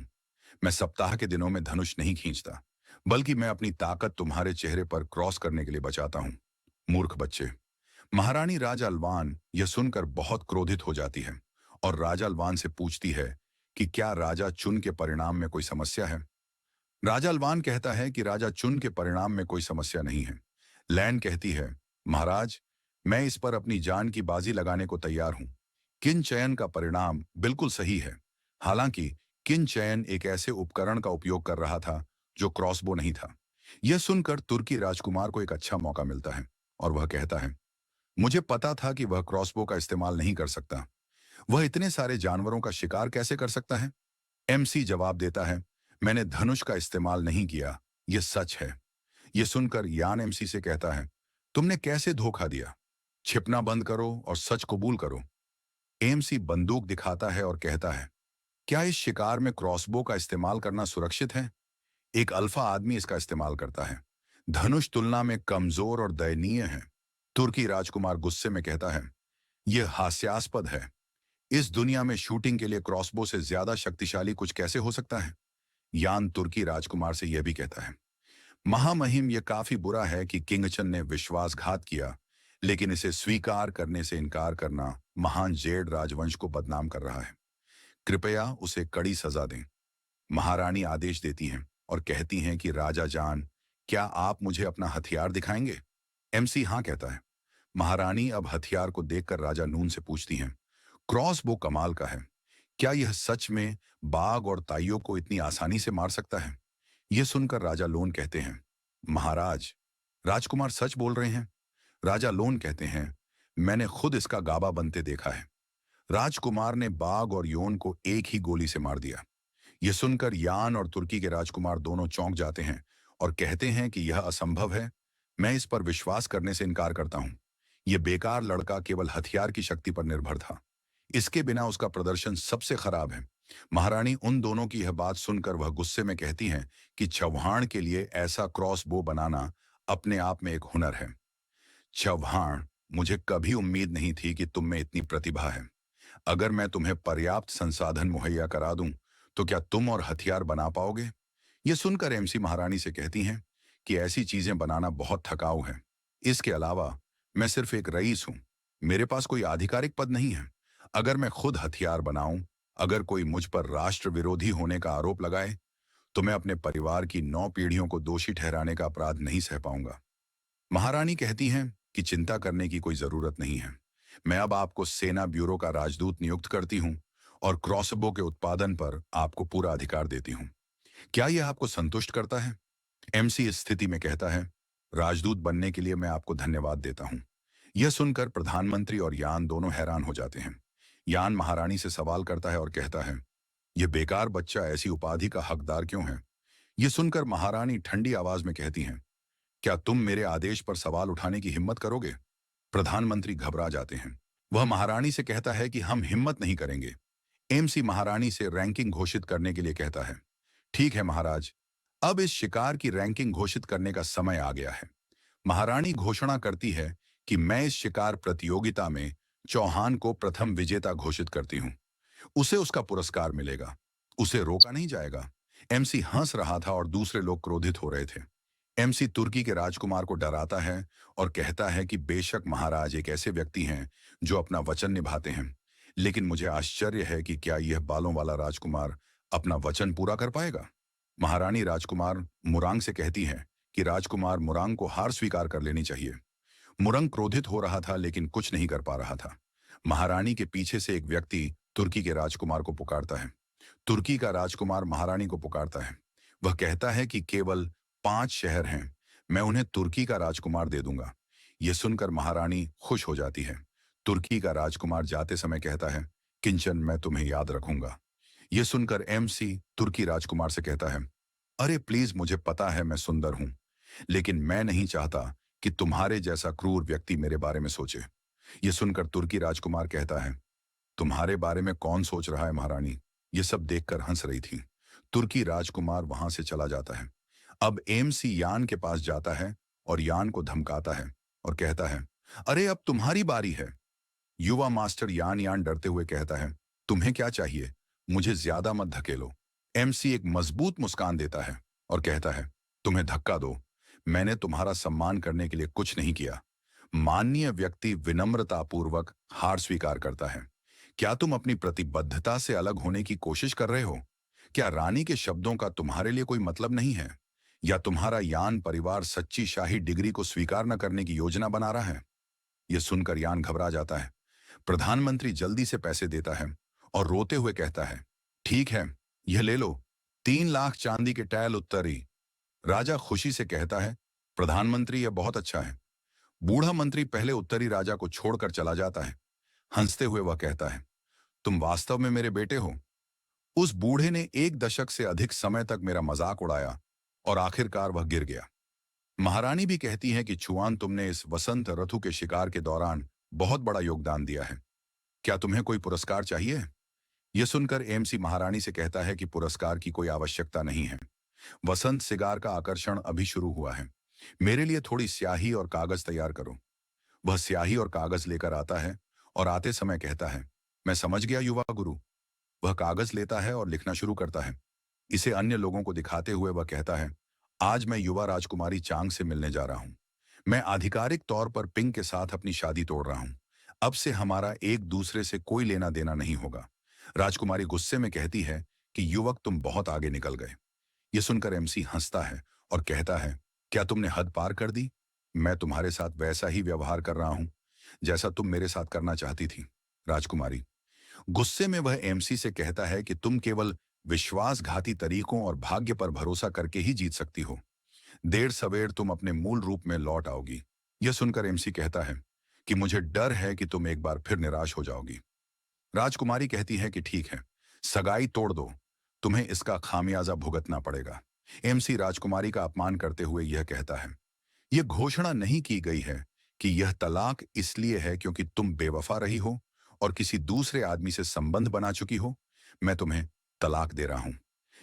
मैं सप्ताह के दिनों में धनुष नहीं खींचता, बल्कि मैं अपनी ताकत तुम्हारे चेहरे पर क्रॉस करने के लिए बचाता हूं। मूर्ख बच्चे। महारानी राजा अलवान यह सुनकर बहुत क्रोधित हो जाती है और राजा अलवान से पूछती है कि क्या राजा चुन के परिणाम में कोई समस्या है। राजा अलवान कहता है कि राजा चुन के परिणाम में कोई समस्या नहीं है। लैन कहती है, महाराज, मैं इस पर अपनी जान की बाजी लगाने को तैयार हूं। किन चयन का परिणाम बिल्कुल सही है। हालांकि किन चयन एक ऐसे उपकरण का उपयोग कर रहा था जो क्रॉसबो नहीं था। यह सुनकर तुर्की राजकुमार को एक अच्छा मौका मिलता है और वह कहता है, मुझे पता था कि वह क्रॉसबो का इस्तेमाल नहीं कर सकता। वह इतने सारे जानवरों का शिकार कैसे कर सकता है? एमसी जवाब देता है, मैंने धनुष का इस्तेमाल नहीं किया, यह सच है। यह सुनकर यान एमसी से कहता है, तुमने कैसे धोखा दिया? छिपना बंद करो और सच कबूल करो। एमसी बंदूक दिखाता है और कहता है, क्या इस शिकार में क्रॉसबो का इस्तेमाल करना सुरक्षित है? एक अल्फा आदमी इसका इस्तेमाल करता है। धनुष तुलना में कमजोर और दयनीय है। तुर्की राजकुमार गुस्से में कहता है, यह हास्यास्पद है। इस दुनिया में शूटिंग के लिए क्रॉसबो से ज्यादा शक्तिशाली कुछ कैसे हो सकता है? यान तुर्की राजकुमार से यह भी कहता है, महामहिम, यह काफी बुरा है कि किंगचन ने विश्वासघात किया, लेकिन इसे स्वीकार करने से इनकार करना महान जेड राजवंश को बदनाम कर रहा है। कृपया उसे कड़ी सजा दें। महारानी आदेश देती हैं और कहती हैं कि राजा जान, क्या आप मुझे अपना हथियार दिखाएंगे? एमसी हाँ कहता है। महारानी अब हथियार को देखकर राजा नून से पूछती हैं, क्रॉसबो कमाल का है। क्या यह सच में बाघ और ताइयों को इतनी आसानी से मार सकता है? यह सुनकर राजा लोन कहते हैं, महाराज, राजकुमार सच बोल रहे हैं। राजा लोन कहते हैं, मैंने खुद इसका गाबा बनते देखा है। राजकुमार ने बाघ और योन को एक ही गोली से मार दिया। यह सुनकर यान और तुर्की के राजकुमार दोनों चौंक जाते हैं और कहते हैं कि यह असंभव है। मैं इस पर विश्वास करने से इनकार करता हूं। यह बेकार लड़का केवल हथियार की शक्ति पर निर्भर था। इसके बिना उसका प्रदर्शन सबसे खराब है। महारानी उन दोनों की यह बात सुनकर वह गुस्से में कहती हैं कि चौहान के लिए ऐसा क्रॉस बो बनाना अपने आप में एक हुनर है। चौहान, मुझे कभी उम्मीद नहीं थी कि तुम में इतनी प्रतिभा है। अगर मैं तुम्हें पर्याप्त संसाधन मुहैया करा दूं, तो क्या तुम और हथियार बना पाओगे? यह सुनकर एमसी महारानी से कहती हैं कि ऐसी चीजें बनाना बहुत थकाऊ है। इसके अलावा मैं सिर्फ एक रईस हूं। मेरे पास कोई आधिकारिक पद नहीं है। अगर मैं खुद हथियार बनाऊं, अगर कोई मुझ पर राष्ट्र विरोधी होने का आरोप लगाए, तो मैं अपने परिवार की 9 पीढ़ियों को दोषी ठहराने का अपराध नहीं सह पाऊंगा। महारानी कहती हैं कि चिंता करने की कोई जरूरत नहीं है। मैं अब आपको सेना ब्यूरो का राजदूत नियुक्त करती हूं और क्रॉसबो के उत्पादन पर आपको पूरा अधिकार देती हूं। क्या यह आपको संतुष्ट करता है? एमसी इस स्थिति में कहता है, राजदूत बनने के लिए मैं आपको धन्यवाद देता हूं। यह सुनकर प्रधानमंत्री और यान दोनों हैरान हो जाते हैं। यान महारानी से सवाल करता है और कहता है, यह बेकार बच्चा ऐसी उपाधि का हकदार क्यों है? यह सुनकर महारानी ठंडी आवाज में कहती हैं, क्या तुम मेरे आदेश पर सवाल उठाने की हिम्मत करोगे? प्रधानमंत्री घबरा जाते हैं। वह महारानी से कहता है कि हम हिम्मत नहीं करेंगे। एमसी महारानी से रैंकिंग घोषित करने के लिए कहता है, ठीक है महाराज, अब इस शिकार की रैंकिंग घोषित करने का समय आ गया है। महारानी घोषणा करती है कि मैं इस शिकार प्रतियोगिता में चौहान को प्रथम विजेता घोषित करती हूं। उसे उसका पुरस्कार मिलेगा। उसे रोका नहीं जाएगा। एमसी हंस रहा था और दूसरे लोग क्रोधित हो रहे थे। एमसी तुर्की के राजकुमार को डराता है और कहता है कि बेशक महाराज एक ऐसे व्यक्ति हैं जो अपना वचन निभाते हैं, लेकिन मुझे आश्चर्य है कि क्या यह बालों वाला राजकुमार अपना वचन पूरा कर पाएगा? महारानी राजकुमार मुरांग से कहती है कि राजकुमार मुरांग को हार स्वीकार कर लेनी चाहिए। मुरंग क्रोधित हो रहा था लेकिन कुछ नहीं कर पा रहा था। महारानी के पीछे से एक व्यक्ति तुर्की के राजकुमार को पुकारता है। तुर्की का राजकुमार महारानी को पुकारता है। वह कहता है कि केवल 5 शहर हैं, मैं उन्हें तुर्की का राजकुमार दे दूंगा। यह सुनकर महारानी खुश हो जाती है। तुर्की का राजकुमार जाते समय कहता है, किंचन, मैं तुम्हें याद रखूंगा। यह सुनकर एमसी तुर्की राजकुमार से कहता है, अरे प्लीज, मुझे पता है मैं सुंदर हूं, लेकिन मैं नहीं चाहता कि तुम्हारे जैसा क्रूर व्यक्ति मेरे बारे में सोचे। यह सुनकर तुर्की राजकुमार कहता है, तुम्हारे बारे में कौन सोच रहा है महारानी? ये सब देखकर हंस रही थी। तुर्की राजकुमार वहां से चला जाता है। अब एमसी यान के पास जाता है और यान को धमकाता है और कहता है, अरे अब तुम्हारी बारी है। युवा मास्टर यान यान डरते हुए कहता है, तुम्हें क्या चाहिए? मुझे ज्यादा मत धकेलो। एमसी एक मजबूत मुस्कान देता है और कहता है, तुम्हें धक्का दो। मैंने तुम्हारा सम्मान करने के लिए कुछ नहीं किया। माननीय व्यक्ति विनम्रतापूर्वक हार स्वीकार करता है। क्या तुम अपनी प्रतिबद्धता से अलग होने की कोशिश कर रहे हो? क्या रानी के शब्दों का तुम्हारे लिए कोई मतलब नहीं है? या तुम्हारा यान परिवार सच्ची शाही डिग्री को स्वीकार न करने की योजना बना रहा है? यह सुनकर यान घबरा जाता है। प्रधानमंत्री जल्दी से पैसे देता है और रोते हुए कहता है, ठीक है, यह ले लो। 3 लाख चांदी के टैल उत्तरी। राजा खुशी से कहता है, प्रधानमंत्री, यह बहुत अच्छा है। बूढ़ा मंत्री पहले उत्तरी राजा को छोड़कर चला जाता है। हंसते हुए वह कहता है, तुम वास्तव में मेरे बेटे हो। उस बूढ़े ने 1 दशक से अधिक समय तक मेरा मजाक उड़ाया और आखिरकार वह गिर गया। महारानी भी कहती है कि छुआन, तुमने इस वसंत ऋतु के शिकार के दौरान बहुत बड़ा योगदान दिया है। क्या तुम्हें कोई पुरस्कार चाहिए? यह सुनकर एमसी महारानी से कहता है कि पुरस्कार की कोई आवश्यकता नहीं है। वसंत सिगार का आकर्षण अभी शुरू हुआ है। मेरे लिए थोड़ी स्याही और कागज तैयार करो। वह स्याही और कागज लेकर आता है और आते समय कहता है, मैं समझ गया युवा गुरु। वह कागज लेता है और लिखना शुरू करता है। इसे अन्य लोगों को दिखाते हुए वह कहता है, आज मैं युवा राजकुमारी चांग से मिलने जा रहा हूं। मैं आधिकारिक तौर पर पिंग के साथ अपनी शादी तोड़ रहा हूं। अब से हमारा एक दूसरे से कोई लेना देना नहीं होगा। राजकुमारी गुस्से में कहती है कि युवक, तुम बहुत आगे निकल गए। यह सुनकर एमसी हंसता है और कहता है, क्या तुमने हद पार कर दी? मैं तुम्हारे साथ वैसा ही व्यवहार कर रहा हूं जैसा तुम मेरे साथ करना चाहती थी। राजकुमारी गुस्से में वह एमसी से कहता है कि तुम केवल विश्वासघाती तरीकों और भाग्य पर भरोसा करके ही जीत सकती हो। देर सवेर तुम अपने मूल रूप में लौट आओगी। यह सुनकर एमसी कहता है कि मुझे डर है कि तुम एक बार फिर निराश हो जाओगी। राजकुमारी कहती है कि ठीक है, सगाई तोड़ दो, तुम्हें इसका खामियाजा भुगतना पड़ेगा। एमसी राजकुमारी का अपमान करते हुए यह कहता है, यह घोषणा नहीं की गई है कि यह तलाक इसलिए है क्योंकि तुम बेवफा रही हो और किसी दूसरे आदमी से संबंध बना चुकी हो। मैं तुम्हें तलाक दे रहा हूं।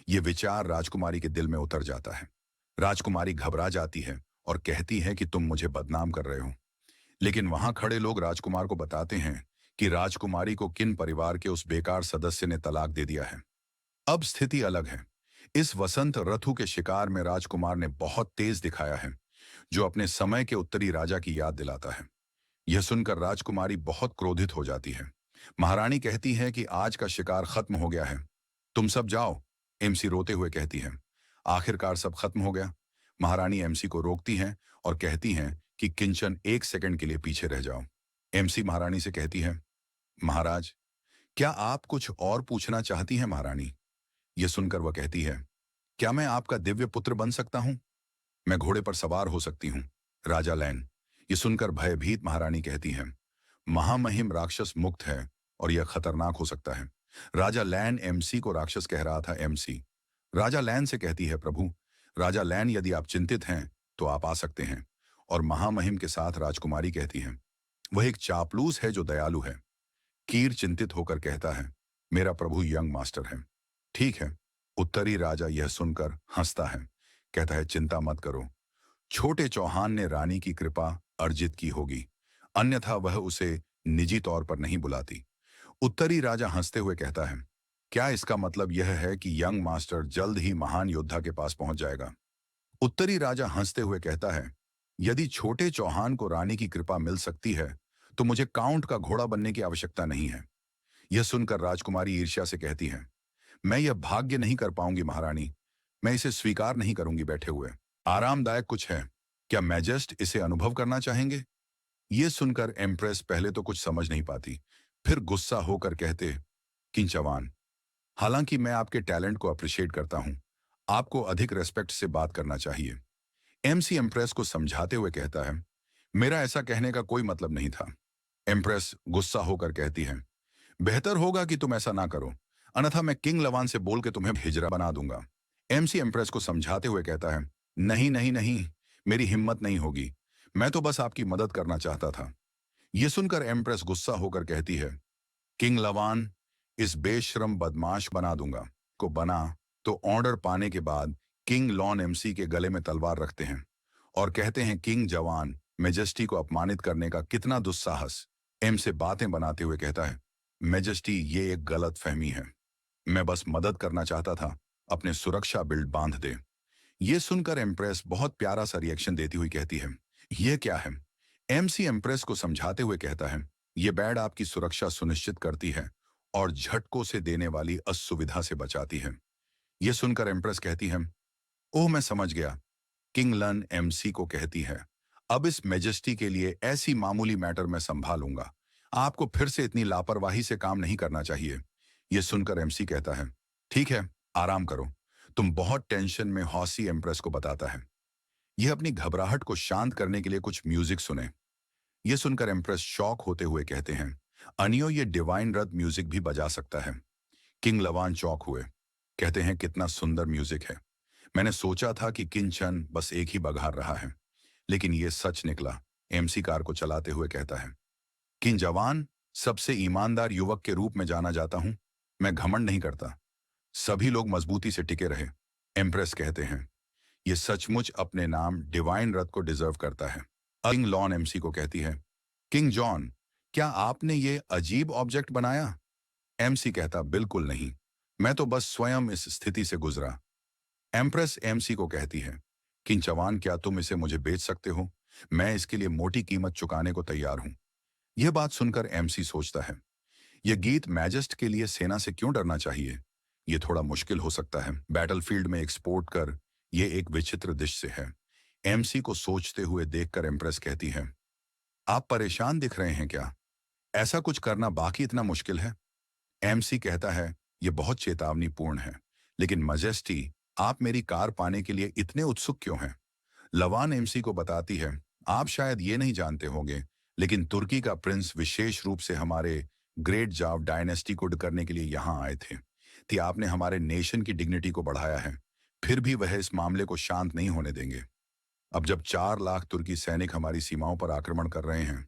यह विचार राजकुमारी के दिल में उतर जाता है। राजकुमारी घबरा जाती है और कहती है कि तुम मुझे बदनाम कर रहे हो। लेकिन वहां खड़े लोग राजकुमार को बताते हैं कि राजकुमारी को किन परिवार के उस बेकार सदस्य ने तलाक दे दिया है। अब स्थिति अलग है। इस वसंत ऋतु के शिकार में राजकुमार ने बहुत तेज दिखाया है, जो अपने समय के उत्तरी राजा की याद दिलाता है। यह सुनकर राजकुमारी बहुत क्रोधित हो जाती है। महारानी कहती है कि आज का शिकार खत्म हो गया है, तुम सब जाओ। एमसी रोते हुए कहती है, आखिरकार सब खत्म हो गया। महारानी एमसी को रोकती हैं और कहती हैं कि किंचन 1 सेकंड के लिए पीछे रह जाओ। एमसी महारानी से कहती है, महाराज, क्या आप कुछ और पूछना चाहती हैं महारानी? यह सुनकर वह कहती है, क्या मैं आपका दिव्य पुत्र बन सकता हूं? मैं घोड़े पर सवार हो सकती हूँ। राजा लैन ये सुनकर भयभीत महारानी कहती है, महामहिम राक्षस मुक्त है और यह खतरनाक हो सकता है। राजा लैन एमसी को राक्षस कह रहा था। एमसी राजा लैन से कहती है, प्रभु राजा लैन, यदि आप चिंतित हैं तो आप आ सकते हैं। और महामहिम के साथ राजकुमारी कहती है, वह एक चापलूस है जो दयालु है। कीर चिंतित होकर कहता है, मेरा प्रभु यंग मास्टर है। ठीक है। उत्तरी राजा यह सुनकर हंसता है, कहता है, चिंता मत करो, छोटे चौहान ने रानी की कृपा अर्जित की होगी, अन्यथा वह उसे निजी तौर पर नहीं बुलाती। उत्तरी राजा हंसते हुए कहता है, क्या इसका मतलब यह है कि यंग मास्टर जल्द ही महान योद्धा के पास पहुंच जाएगा? उत्तरी राजा हंसते हुए कहता है, यदि छोटे चौहान को रानी की कृपा मिल सकती है तो मुझे काउंट का घोड़ा बनने की आवश्यकता नहीं है। यह सुनकर राजकुमारी ईर्ष्या से कहती है, मैं यह भाग्य नहीं कर पाऊंगी महारानी, मैं इसे स्वीकार नहीं करूंगी बैठे हुए। आरामदायक कुछ है, क्या मैजेस्ट इसे अनुभव करना चाहेंगे? यह सुनकर एम्प्रेस पहले तो कुछ समझ नहीं पाती, फिर गुस्सा होकर कहते, किंचवान, हालांकि मैं आपके टैलेंट को अप्रिशिएट करता हूं, आपको अधिक रेस्पेक्ट से बात करना चाहिए। एमसी एम्प्रेस को समझाते हुए कहता है, मेरा ऐसा कहने का कोई मतलब नहीं था। एम्प्रेस गुस्सा होकर कहती है, बेहतर होगा कि तुम ऐसा ना करो, अन्यथा मैं किंग लवान से बोल के तुम्हें हिजरा बना दूंगा। एमसी एम्प्रेस को समझाते हुए कहता है, नहीं नहीं नहीं, मेरी हिम्मत नहीं होगी, मैं तो बस आपकी मदद करना चाहता था। यह सुनकर एम्प्रेस गुस्सा होकर कहती है, किंग लवान, इस बेशरम बदमाश बना दूंगा को बना। तो ऑर्डर पाने के बाद किंग लॉन एमसी के गले में तलवार रखते हैं और कहते हैं, किंग जवान, मेजेस्टी को अपमानित करने का कितना दुस्साहस। एम से बातें बनाते हुए कहता है, मेजेस्टी, ये एक गलत फहमी है, मैं बस मदद करना चाहता था, अपने सुरक्षा बिल्ड बांध दे। ये सुनकर एम्प्रेस बहुत प्यारा सा रिएक्शन देती हुई कहती है, यह क्या है? एमसी एम्प्रेस को समझाते हुए कहता है, यह बैड आपकी सुरक्षा सुनिश्चित करती है और झटकों से देने वाली असुविधा से बचाती है। यह सुनकर एम्प्रेस कहती है, ओह मैं समझ गया। किंग लन एमसी को कहती है, अब इस मेजेस्टी के लिए ऐसी मामूली मैटर मैं संभालूंगा, आपको फिर से इतनी लापरवाही से काम नहीं करना चाहिए। यह सुनकर एमसी कहता है, ठीक है, आराम करो, तुम बहुत टेंशन में। हौसी एम्प्रेस को बताता है, यह अपनी घबराहट को शांत करने के लिए कुछ म्यूजिक सुने। ये सुनकर एम्प्रेस शॉक होते हुए कहते हैं, अनियो ये डिवाइन रथ म्यूजिक भी बजा सकता है। किंग लवान चौंक हुए, कहते हैं कितना सुंदर म्यूजिक है। मैंने सोचा था कि किंचन बस एक ही बघार रहा है, लेकिन ये सच निकला। एमसी कार को चलाते हुए कहता है, किन जवान सबसे ईमानदार युवक के रूप में जाना जाता हूं। मैं घमंड नहीं करता। सभी लोग मजबूती से टिके रहे। एम्प्रेस कहते हैं, ये सचमुच अपने नाम डिवाइन रथ को डिजर्व करता है। किंग लॉन एमसी को कहती है, किंग जॉन, क्या आपने ये अजीब ऑब्जेक्ट बनाया? एमसी कहता, बिल्कुल नहीं, मैं तो बस स्वयं इस स्थिति से गुजरा। एम्प्रेस एमसी को कहती है, किंग जवान, क्या तुम इसे मुझे बेच सकते हो? मैं इसके लिए मोटी कीमत चुकाने को तैयार हूं। यह बात सुनकर एमसी सोचता है, यह गीत मैजेस्ट के लिए सेना से क्यों डरना चाहिए? यह थोड़ा मुश्किल हो सकता है। बैटलफील्ड में एक्सपोर्ट कर यह एक विचित्र दृश्य है। एमसी को सोचते हुए देखकर एम्प्रेस कहती है, आप परेशान दिख रहे हैं क्या? ऐसा कुछ करना बाकी इतना मुश्किल है? एमसी कहता है, यह बहुत चेतावनीपूर्ण है, लेकिन मजेस्टी, आप मेरी कार पाने के लिए इतने उत्सुक क्यों हैं? लवान एमसी को बताती है, आप शायद ये नहीं जानते होंगे, लेकिन तुर्की का प्रिंस विशेष रूप से हमारे ग्रेट जाव डायनेस्टी को करने के लिए यहाँ आए थे। कि आपने हमारे नेशन की डिग्निटी को बढ़ाया है, फिर भी वह इस मामले को शांत नहीं होने देंगे। अब जब 4 लाख तुर्की सैनिक हमारी सीमाओं पर आक्रमण कर रहे हैं,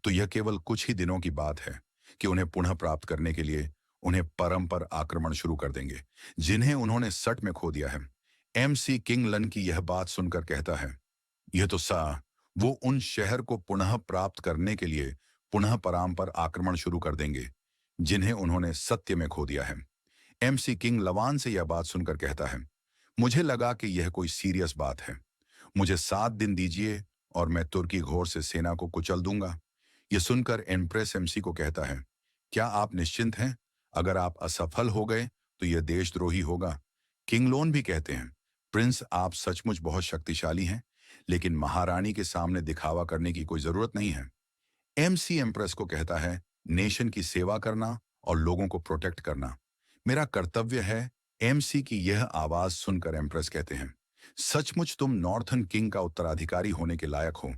तो यह केवल कुछ ही दिनों की बात है कि उन्हें पुनः प्राप्त करने के लिए उन्हें परम पर आक्रमण शुरू कर देंगे, जिन्हें उन्होंने सट में खो दिया है। एमसी किंगलन की यह बात सुनकर कहता है, यह तो वो उन शहर को पुनः प्राप्त करने के लिए पुनः पराम पर आक्रमण शुरू कर देंगे, जिन्हें उन्होंने सत्य में खो दिया है। एमसी किंग लवान से यह बात सुनकर कहता है, मुझे लगा कि यह कोई सीरियस बात है। मुझे 7 दिन दीजिए और मैं तुर्की घोर से सेना को कुचल दूंगा। यह सुनकर एम्प्रेस एमसी को कहता है, क्या आप निश्चिंत हैं? अगर आप असफल हो गए तो यह देशद्रोही होगा। किंगलोन भी कहते हैं, प्रिंस, आप सचमुच बहुत शक्तिशाली हैं, लेकिन महारानी के सामने दिखावा करने की कोई जरूरत नहीं है। एमसी एम्प्रेस को कहता है, नेशन की सेवा करना और लोगों को प्रोटेक्ट करना मेरा कर्तव्य है। एमसी की यह आवाज सुनकर एम्प्रेस कहते हैं, सचमुच तुम नॉर्थन किंग का उत्तराधिकारी होने के लायक हो।